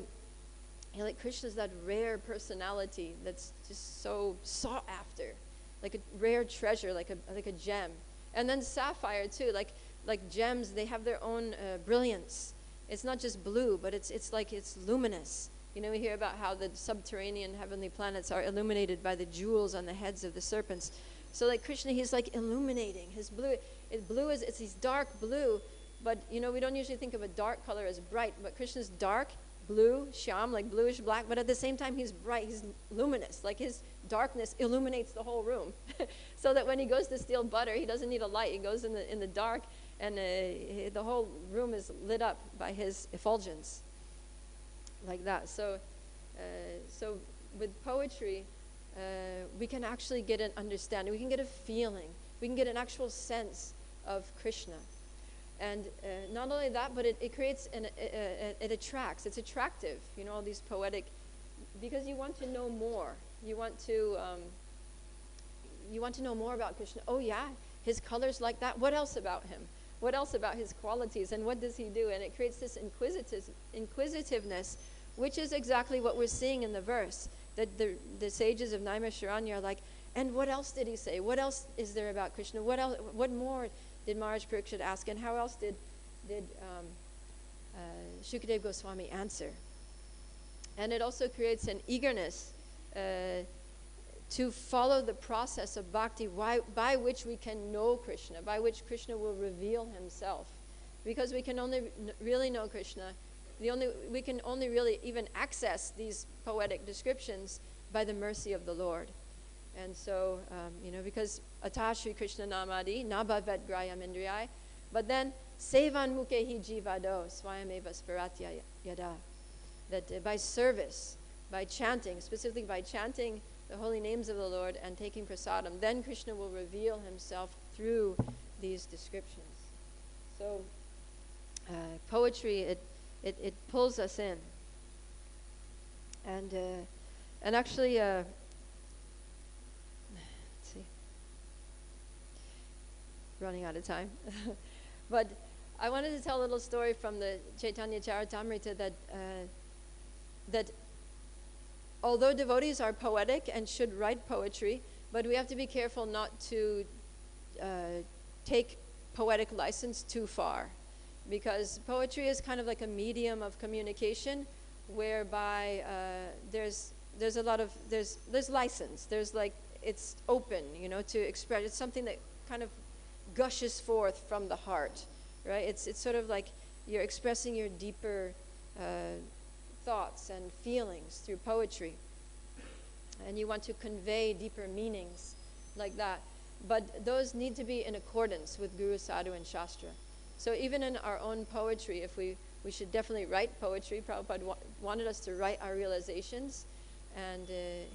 like Krishna's that rare personality that's just so sought after, like a rare treasure, like a gem. And then sapphire too, like gems, they have their own brilliance. It's not just blue, but it's like it's luminous. We hear about how the subterranean heavenly planets are illuminated by the jewels on the heads of the serpents. So like Krishna, he's like illuminating. His blue, it's these dark blue, but we don't usually think of a dark color as bright, but Krishna's dark, blue, shyam, like bluish black, but at the same time he's bright, he's luminous. Like his darkness illuminates the whole room. So that when he goes to steal butter, he doesn't need a light. He goes in the dark, and the whole room is lit up by his effulgence. Like that. So with poetry, we can actually get an understanding. We can get a feeling. We can get an actual sense of Krishna. And not only that, but it creates, it attracts, it's attractive, all these poetic, because you want to know more. You want to know more about Krishna. Oh yeah, his color's like that. What else about him? What else about his qualities? And what does he do? And it creates this inquisitiveness, which is exactly what we're seeing in the verse. That the sages of Naimisharanya are like, and what else did he say? What else is there about Krishna? What else? What more did Mahārāja Parīkṣit ask? And how else did Śukadeva Gosvāmī answer? And it also creates an eagerness to follow the process of bhakti, by which we can know Krishna, by which Krishna will reveal himself. Because we can only really know Krishna, we can only really even access these poetic descriptions by the mercy of the Lord. And so, because atā Shri Krishna namadi nabhavet grayam indriyai, but then sevan mukehi jivado swayameva sparatya yada, that by service, by chanting, specifically by chanting the holy names of the Lord and taking prasadam, then Krishna will reveal himself through these descriptions. So poetry, it pulls us in. And actually, let's see, running out of time. But I wanted to tell a little story from the Caitanya-caritāmṛta that although devotees are poetic and should write poetry, but we have to be careful not to take poetic license too far, because poetry is kind of like a medium of communication, whereby there's license. There's like, it's open, to express. It's something that kind of gushes forth from the heart, right? It's sort of like you're expressing your deeper thoughts and feelings through poetry, and you want to convey deeper meanings like that. But those need to be in accordance with Guru, Sadhu, and Shastra. So even in our own poetry, if we should definitely write poetry. Prabhupada wanted us to write our realizations, and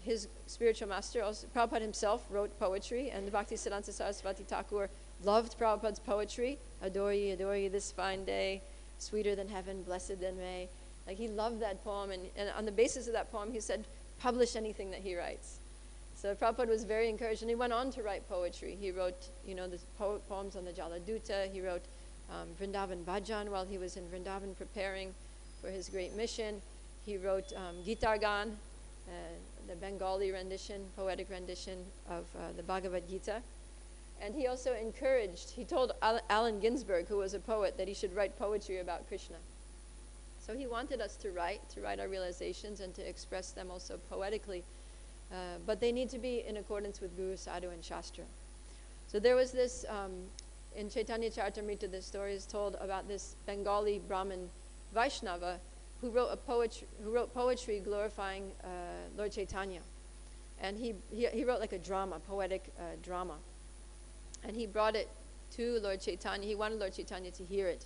his spiritual master, also, Prabhupada himself, wrote poetry, and the Bhaktisiddhanta Saraswati Thakur loved Prabhupada's poetry. Adore ye this fine day, sweeter than heaven, blessed than May. Like, he loved that poem, and on the basis of that poem, he said, publish anything that he writes. So Prabhupada was very encouraged, and he went on to write poetry. He wrote, the poems on the Jaladuta. He wrote Vrindavan Bhajan while he was in Vrindavan preparing for his great mission. He wrote Gitargan, the Bengali rendition, poetic rendition of the Bhagavad Gita. And he also he told Allen Ginsberg, who was a poet, that he should write poetry about Krishna. So he wanted us to write our realizations and to express them also poetically. But they need to be in accordance with Guru, Sadhu, and Shastra. So there was this, in Caitanya-caritāmṛta, the story is told about this Bengali Brahmin Vaishnava who wrote poetry glorifying Lord Chaitanya. And he wrote like a drama, poetic drama. And he brought it to Lord Chaitanya. He wanted Lord Chaitanya to hear it.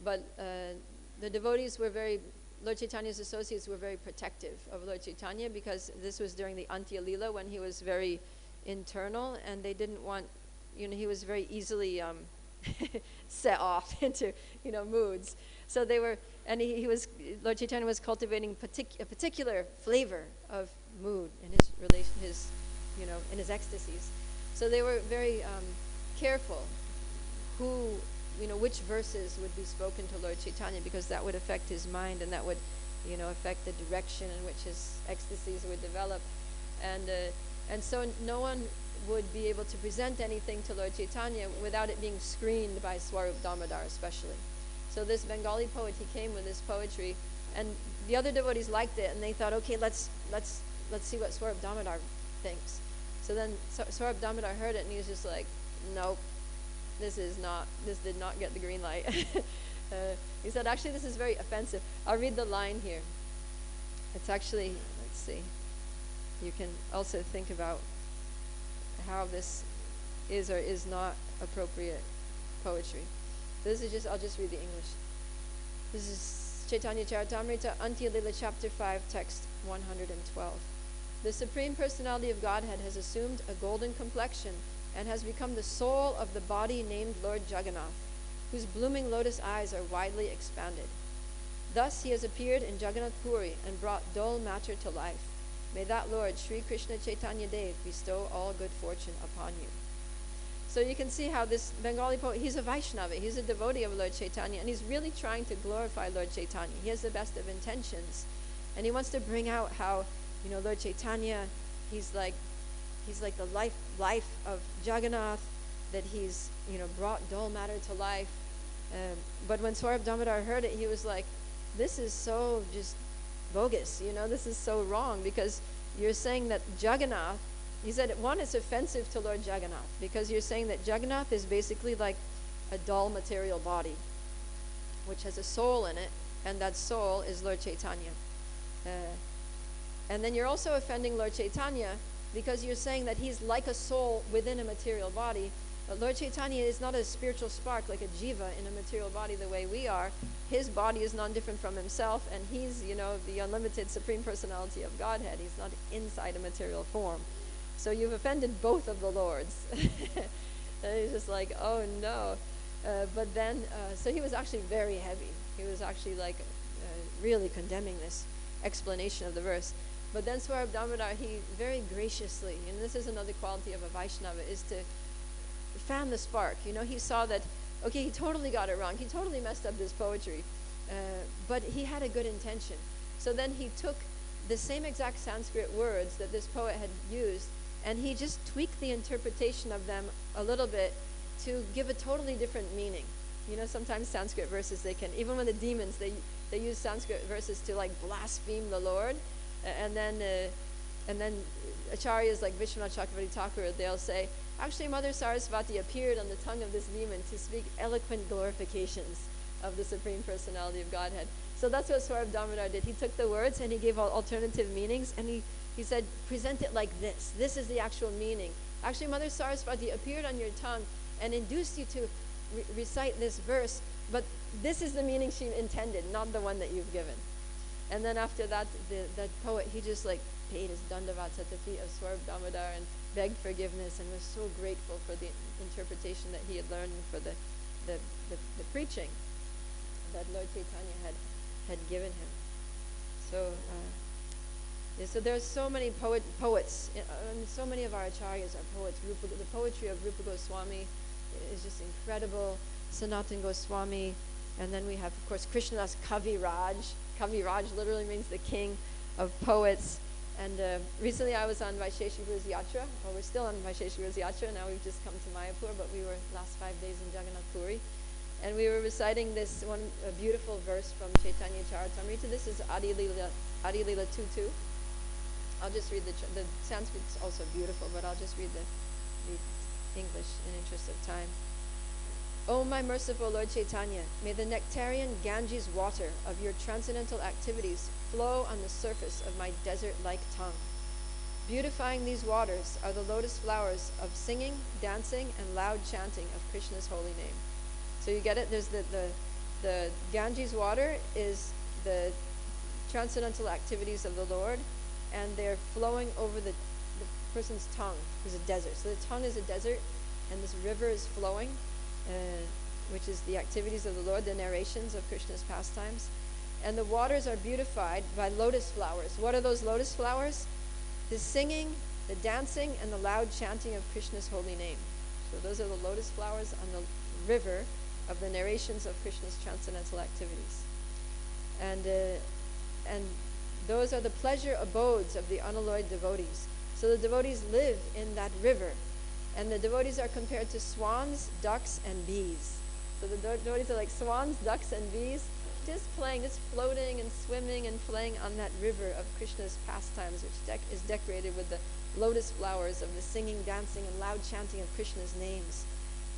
But the devotees Lord Chaitanya's associates were very protective of Lord Chaitanya, because this was during the Antya Lila, when he was very internal, and they didn't want, he was very easily set off into, moods. So they were, and Lord Chaitanya was cultivating a particular flavor of mood in his relation, in his ecstasies. So they were very careful which verses would be spoken to Lord Chaitanya, because that would affect his mind, and that would, affect the direction in which his ecstasies would develop. And so no one would be able to present anything to Lord Chaitanya without it being screened by Swarup Damodar especially. So this Bengali poet, he came with this poetry, and the other devotees liked it, and they thought, okay, let's see what Swarup Damodar thinks. So then Swarup Damodar heard it, and he was just like, nope, this did not get the green light. He said, actually, this is very offensive. I'll read the line here. It's actually, let's see, you can also think about how this is or is not appropriate poetry. I'll just read the English. This is Caitanya-caritāmṛta, Antya Lila, chapter 5, text 112. The Supreme Personality of Godhead has assumed a golden complexion and has become the soul of the body named Lord Jagannath, whose blooming lotus eyes are widely expanded. Thus he has appeared in Jagannath Puri and brought dull matter to life. May that Lord, Sri Krishna Chaitanya Dev, bestow all good fortune upon you. So you can see how this Bengali poet, he's a Vaishnava, he's a devotee of Lord Chaitanya, and he's really trying to glorify Lord Chaitanya. He has the best of intentions, and he wants to bring out how, Lord Chaitanya, he's like the life of Jagannath, that he's, brought dull matter to life. But when Swarup Damodar heard it, he was like, this is so just bogus, this is so wrong, because you're saying that Jagannath, he said, one, it's offensive to Lord Jagannath, because you're saying that Jagannath is basically like a dull material body, which has a soul in it, and that soul is Lord Chaitanya. And then you're also offending Lord Chaitanya, because you're saying that he's like a soul within a material body. But Lord Chaitanya is not a spiritual spark like a jiva in a material body the way we are. His body is non-different from himself, and he's, the unlimited Supreme Personality of Godhead. He's not inside a material form. So you've offended both of the lords. And he's just like, oh no. But then, so he was actually very heavy. He was actually really condemning this explanation of the verse. But then Swarup Damodar, he very graciously, and this is another quality of a Vaishnava, is to fan the spark. He saw that, okay, he totally got it wrong. He totally messed up this poetry. But he had a good intention. So then he took the same exact Sanskrit words that this poet had used, and he just tweaked the interpretation of them a little bit to give a totally different meaning. Sometimes Sanskrit verses, they can, even when the demons, they use Sanskrit verses to blaspheme the Lord. And then acharyas like Vishwanath Chakravarti Thakur, they'll say, actually Mother Sarasvati appeared on the tongue of this demon to speak eloquent glorifications of the Supreme Personality of Godhead. So that's what Swarup Damodar did. He took the words and he gave alternative meanings, and he said, present it like this. This is the actual meaning. Actually, Mother Sarasvati appeared on your tongue and induced you to recite this verse, but this is the meaning she intended, not the one that you've given. And then after that, that poet, he just paid his dandavats at the feet of Swarup Damodar and begged forgiveness, and was so grateful for the interpretation that he had learned, and for the preaching that Lord Chaitanya had given him. So so there's so many poets, and so many of our acharyas are poets. The poetry of Rupa Goswāmī is just incredible. Sanatana Goswami, and then we have, of course, Kṛṣṇadāsa Kavirāja. Kavirāja literally means the king of poets. And recently I was on Vaisheshī Guru's Yatra, or we're still on Vaisheshī Guru's Yatra. Now we've just come to Mayapur, but we were last 5 days in Jagannath Puri. And we were reciting this one, a beautiful verse from Caitanya-caritāmṛta. This is Adi Lila 2.2. I'll just read the Sanskrit's also beautiful, but I'll just read the English in interest of time. O my merciful Lord Chaitanya, may the nectarian Ganges water of your transcendental activities flow on the surface of my desert-like tongue. Beautifying these waters are the lotus flowers of singing, dancing, and loud chanting of Krishna's holy name. So you get it? There's the Ganges water is the transcendental activities of the Lord, and they're flowing over the person's tongue, is a desert. So the tongue is a desert, and this river is flowing, which is the activities of the Lord, the narrations of Krishna's pastimes. And the waters are beautified by lotus flowers. What are those lotus flowers? The singing, the dancing, and the loud chanting of Krishna's holy name. So those are the lotus flowers on the river of the narrations of Krishna's transcendental activities. And those are the pleasure abodes of the unalloyed devotees. So the devotees live in that river. And the devotees are compared to swans, ducks, and bees. So the devotees are like swans, ducks, and bees, just playing, just floating and swimming and playing on that river of Krishna's pastimes, which is decorated with the lotus flowers of the singing, dancing, and loud chanting of Krishna's names.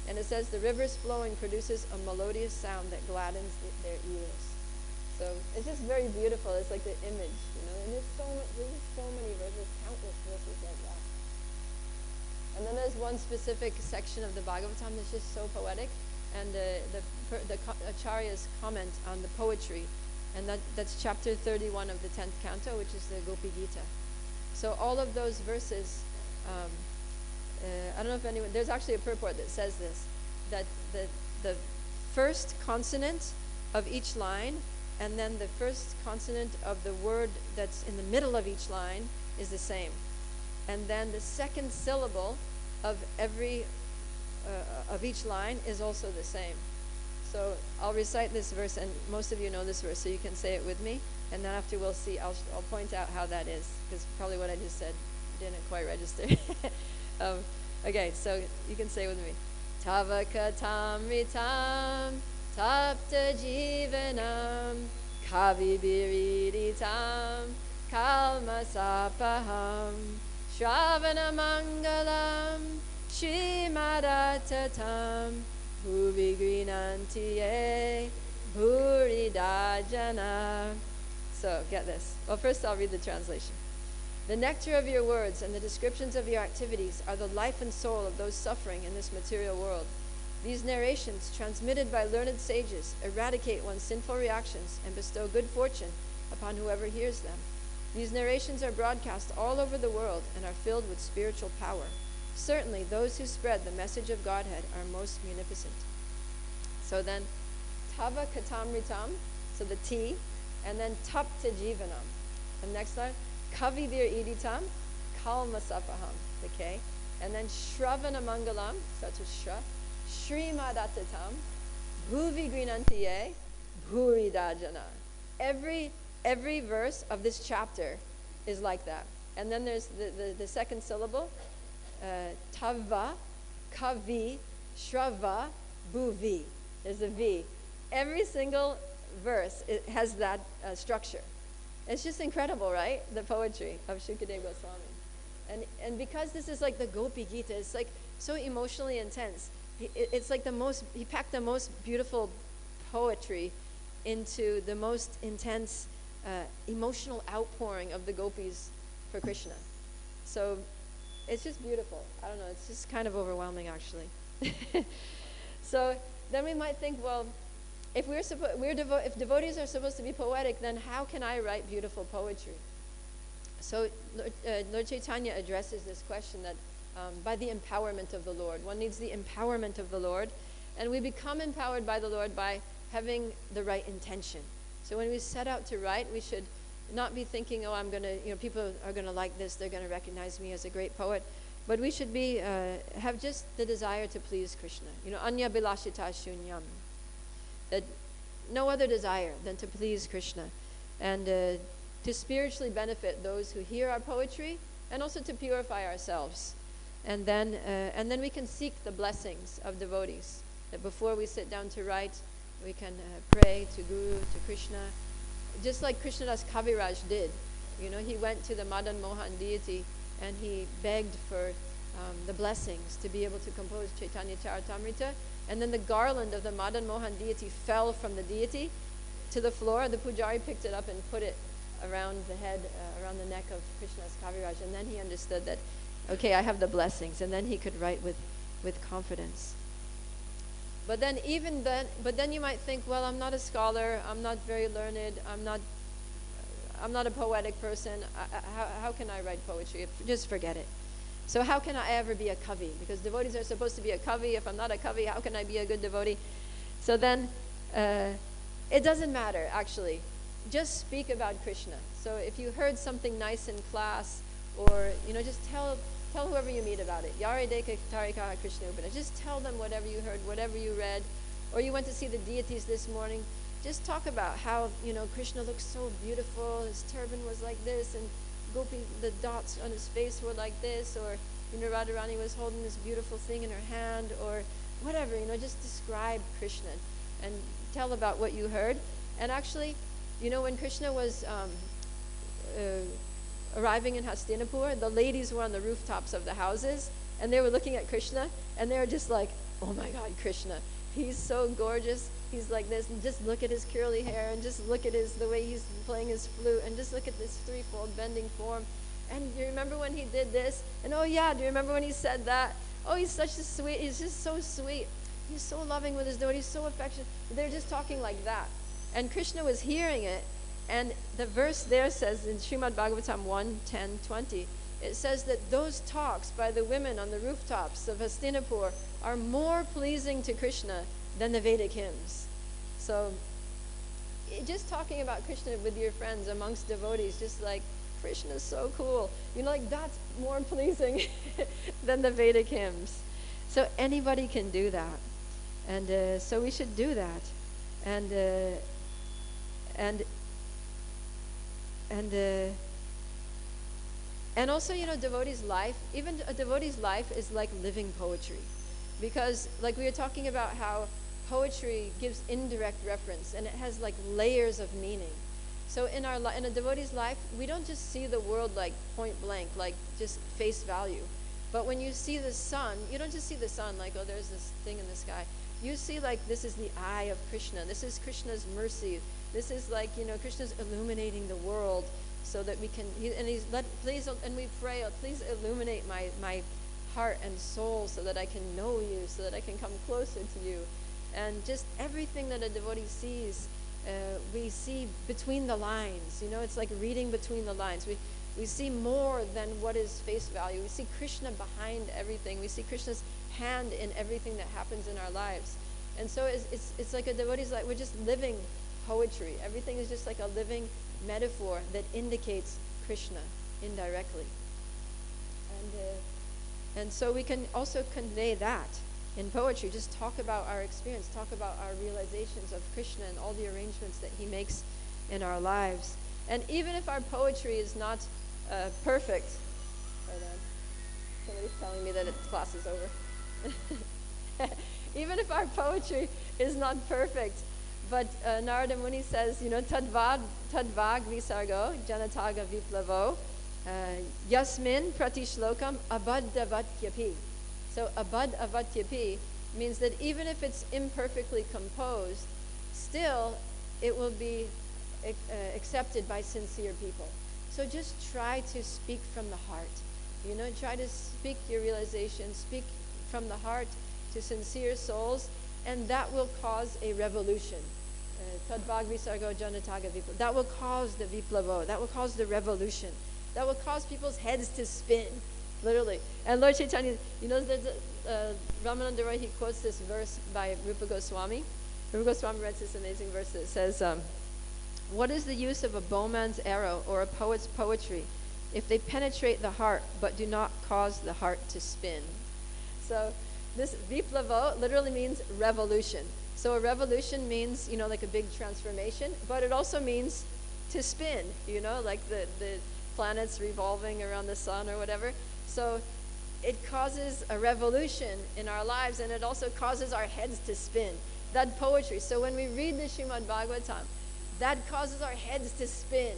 And it says the river's flowing produces a melodious sound that gladdens their ears. So it's just very beautiful. It's like the image, and there's so many verses, countless verses like that. And then there's one specific section of the Bhagavatam that's just so poetic, and the acharyas comment on the poetry, and that's chapter 31 of the 10th canto, which is the Gopi Gita. So all of those verses I don't know if anyone, there's actually a purport that says this, that the first consonant of each line and then the first consonant of the word that's in the middle of each line is the same. And then the second syllable of of each line is also the same. So I'll recite this verse, and most of you know this verse, so you can say it with me. And then after we'll see, I'll point out how that is, because probably what I just said didn't quite register. Okay, so you can say with me. Tavakatamritam tapta jivanam kavibiritam kalmasapaham shravanamangalam Śrīmad-Bhāgavatam bhuvigrinantiye bhuridajana. So get this. Well, first I'll read the translation. The nectar of your words and the descriptions of your activities are the life and soul of those suffering in this material world. These narrations, transmitted by learned sages, eradicate one's sinful reactions and bestow good fortune upon whoever hears them. These narrations are broadcast all over the world and are filled with spiritual power. Certainly, those who spread the message of Godhead are most munificent. So then, Tavakatamritam, so the T, and then Tapta Jivanam. And next line, Kavibiritam, Kalmasapaham, the K. And then Shravanamangalam, such as Shra, Śrīmad-Bhāgavatam, Bhuvigrinantiye, Bhuridajana. Every verse of this chapter is like that. And then there's the second syllable, Tava, Kavi, Shrava, Bhuvi. There's a V. Every single verse has that structure. It's just incredible, right? The poetry of Śukadeva Gosvāmī. And because this is like the Gopi Gita, it's like so emotionally intense. It's like he packed the most beautiful poetry into the most intense emotional outpouring of the gopis for Krishna. So it's just beautiful. I don't know, it's just kind of overwhelming actually. So then we might think, well, if if devotees are supposed to be poetic, then how can I write beautiful poetry? So Lord Chaitanya addresses this question that by the empowerment of the Lord. One needs the empowerment of the Lord, and we become empowered by the Lord by having the right intention. So when we set out to write, we should not be thinking, oh, I'm going to, people are going to like this, they're going to recognize me as a great poet. But we should be, have just the desire to please Krishna. Anya bilashita shunyam. That no other desire than to please Krishna. And to spiritually benefit those who hear our poetry, and also to purify ourselves. And then we can seek the blessings of devotees. That before we sit down to write, we can pray to Guru, to Krishna, just like Kṛṣṇadāsa Kavirāja did. He went to the Madan Mohan deity and he begged for the blessings to be able to compose Caitanya-caritāmṛta. And then the garland of the Madan Mohan deity fell from the deity to the floor. The pujari picked it up and put it around the head, around the neck of Kṛṣṇadāsa Kavirāja. And then he understood that, okay, I have the blessings. And then he could write with confidence. But then you might think, well, I'm not a scholar, I'm not very learned, I'm not a poetic person. How can I write poetry? Just forget it. So how can I ever be a kavi? Because devotees are supposed to be a kavi. If I'm not a kavi, how can I be a good devotee? So then it doesn't matter, actually. Just speak about Krishna. So if you heard something nice in class, or just tell whoever you meet about it. Yare deka tarika Krishna Upana. Just tell them whatever you heard, whatever you read. Or you went to see the deities this morning. Just talk about how, Krishna looks so beautiful. His turban was like this, and Gopi, the dots on his face were like this. Or, Radharani was holding this beautiful thing in her hand. Or whatever, just describe Krishna and tell about what you heard. And actually, when Krishna was arriving in Hastinapur, the ladies were on the rooftops of the houses, and they were looking at Krishna, and they were just like, oh my God, Krishna, he's so gorgeous, he's like this, and just look at his curly hair, and just look at the way he's playing his flute, and just look at this threefold bending form, and do you remember when he did this? And oh yeah, do you remember when he said that? Oh, he's such a sweet, he's just so sweet, he's so loving with his devotee, he's so affectionate. They're just talking like that, and Krishna was hearing it. And the verse there says in Srimad-Bhāgavatam 1:10-20, it says that those talks by the women on the rooftops of Hastinapur are more pleasing to Krishna than the Vedic hymns. So just talking about Krishna with your friends amongst devotees, just like, Krishna is so cool, you know, like that's more pleasing than the Vedic hymns. So anybody can do that. And so we should do that. And also, you know, devotee's life, even a devotee's life is like living poetry. Because like we were talking about how poetry gives indirect reference and it has like layers of meaning. So in a devotee's life, we don't just see the world like point blank, like just face value. But when you see the sun, you don't just see the sun like, oh, there's this thing in the sky. You see like, this is the eye of Krishna. This is Krishna's mercy. This is like, you know, Krishna's illuminating the world so that we can, please, and we pray, oh, please illuminate my heart and soul so that I can know you, so that I can come closer to you. And just everything that a devotee sees, we see between the lines. You know, it's like reading between the lines. We see more than what is face value. We see Krishna behind everything. We see Krishna's hand in everything that happens in our lives. And so it's like a devotee's life. We're just living poetry. Everything is just like a living metaphor that indicates Krishna indirectly. And so we can also convey that in poetry. Just talk about our experience, talk about our realizations of Krishna and all the arrangements that he makes in our lives. And even if our poetry is not perfect, hold on, somebody's telling me that class is over. Even if our poetry is not perfect, but Narada Muni says, you know, tadvag visargo janataga viplavo yasmin pratishlokam abhadavatyapi. So abhadavatyapi means that even if it's imperfectly composed, still it will be accepted by sincere people. So just try to speak from the heart. You know, try to speak your realization, speak from the heart to sincere souls, and that will cause a revolution. Tadvag visargo janataga viplavo. That will cause the viplavo. That will cause the revolution. That will cause people's heads to spin, literally. And Lord Chaitanya, you know, Ramananda Roy, he quotes this verse by Rupa Goswāmī. Rupa Goswāmī writes this amazing verse that says, what is the use of a bowman's arrow or a poet's poetry if they penetrate the heart but do not cause the heart to spin? So this viplavo literally means revolution. So a revolution means, you know, like a big transformation, but it also means to spin, you know, like the planets revolving around the sun or whatever. So it causes a revolution in our lives, and it also causes our heads to spin. That poetry. So when we read the Śrīmad-Bhāgavatam, that causes our heads to spin.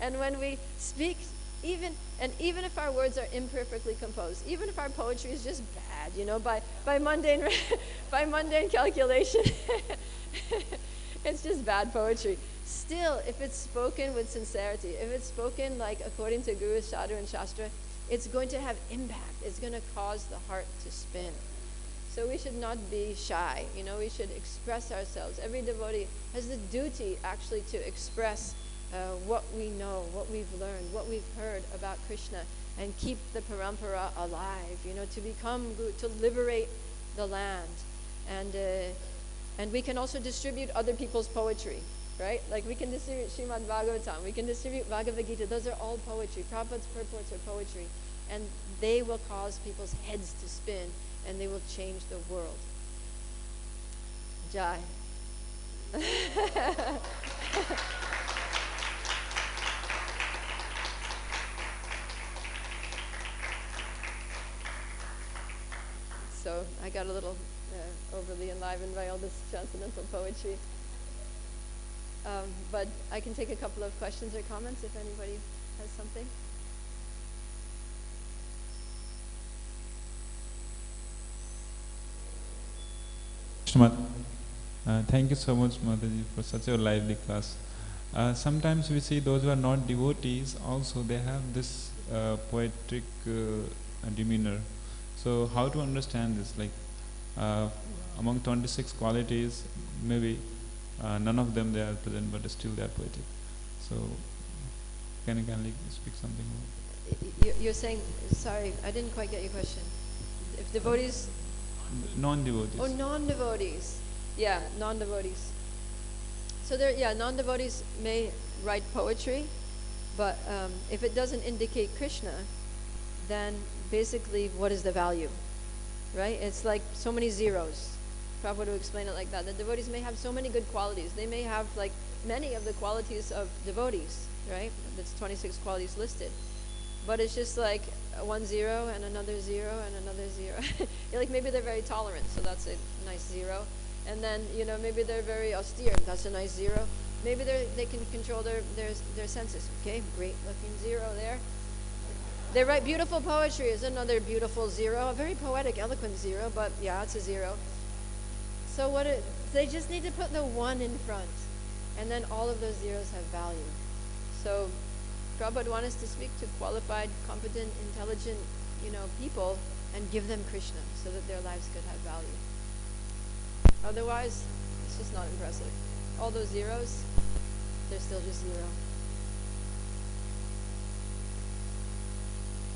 And when we speak, even if our words are imperfectly composed, even if our poetry is just bad, you know, by mundane by mundane calculation, it's just bad poetry. Still, if it's spoken with sincerity, if it's spoken like according to Guru, Sadhu, and Shastra, it's going to have impact. It's going to cause the heart to spin. So we should not be shy. You know, we should express ourselves. Every devotee has the duty actually to express what we know, what we've learned, what we've heard about Krishna, and keep the parampara alive. You know, to become good, to liberate the land, and we can also distribute other people's poetry, right? Like we can distribute Śrīmad-Bhāgavatam, we can distribute Bhagavad Gita. Those are all poetry. Prabhupada's purports are poetry, and they will cause people's heads to spin, and they will change the world. Jai. So I got a little overly enlivened by all this transcendental poetry. But I can take a couple of questions or comments if anybody has something. Srimad, thank you so much, Mataji, for such a lively class. Sometimes we see those who are not devotees also, they have this poetic demeanor. So how to understand this? Like among 26 qualities, maybe none of them they are present, but still they are poetic. So can you kindly speak something more? you're saying, sorry, I didn't quite get your question. If devotees... Non-devotees. Oh, non-devotees. Yeah, non-devotees. So there, yeah, non-devotees may write poetry, but if it doesn't indicate Krishna, then basically what is the value, right? It's like so many zeros. Prabhupada would explain it like that. The devotees may have so many good qualities. They may have like many of the qualities of devotees, right? That's 26 qualities listed. But it's just like one zero and another zero and another zero. Like maybe they're very tolerant, so that's a nice zero. And then, you know, maybe they're very austere, that's a nice zero. Maybe they can control their senses. Okay, great looking zero there. They write beautiful poetry is another beautiful zero, a very poetic, eloquent zero, but yeah, it's a zero. So they just need to put the one in front, and then all of those zeros have value. So Prabhupada wants us to speak to qualified, competent, intelligent, you know, people and give them Krishna so that their lives could have value. Otherwise, it's just not impressive. All those zeros, they're still just zero.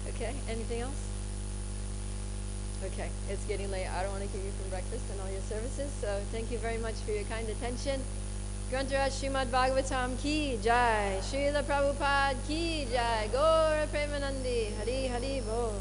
Okay, anything else? Okay, it's getting late. I don't want to keep you from breakfast and all your services, so thank you very much for your kind attention. Grantharaj Śrīmad-Bhāgavatam ki jai, Śrīla Prabhupada ki jai, Gaura Premanandi, Hari Hari Bol.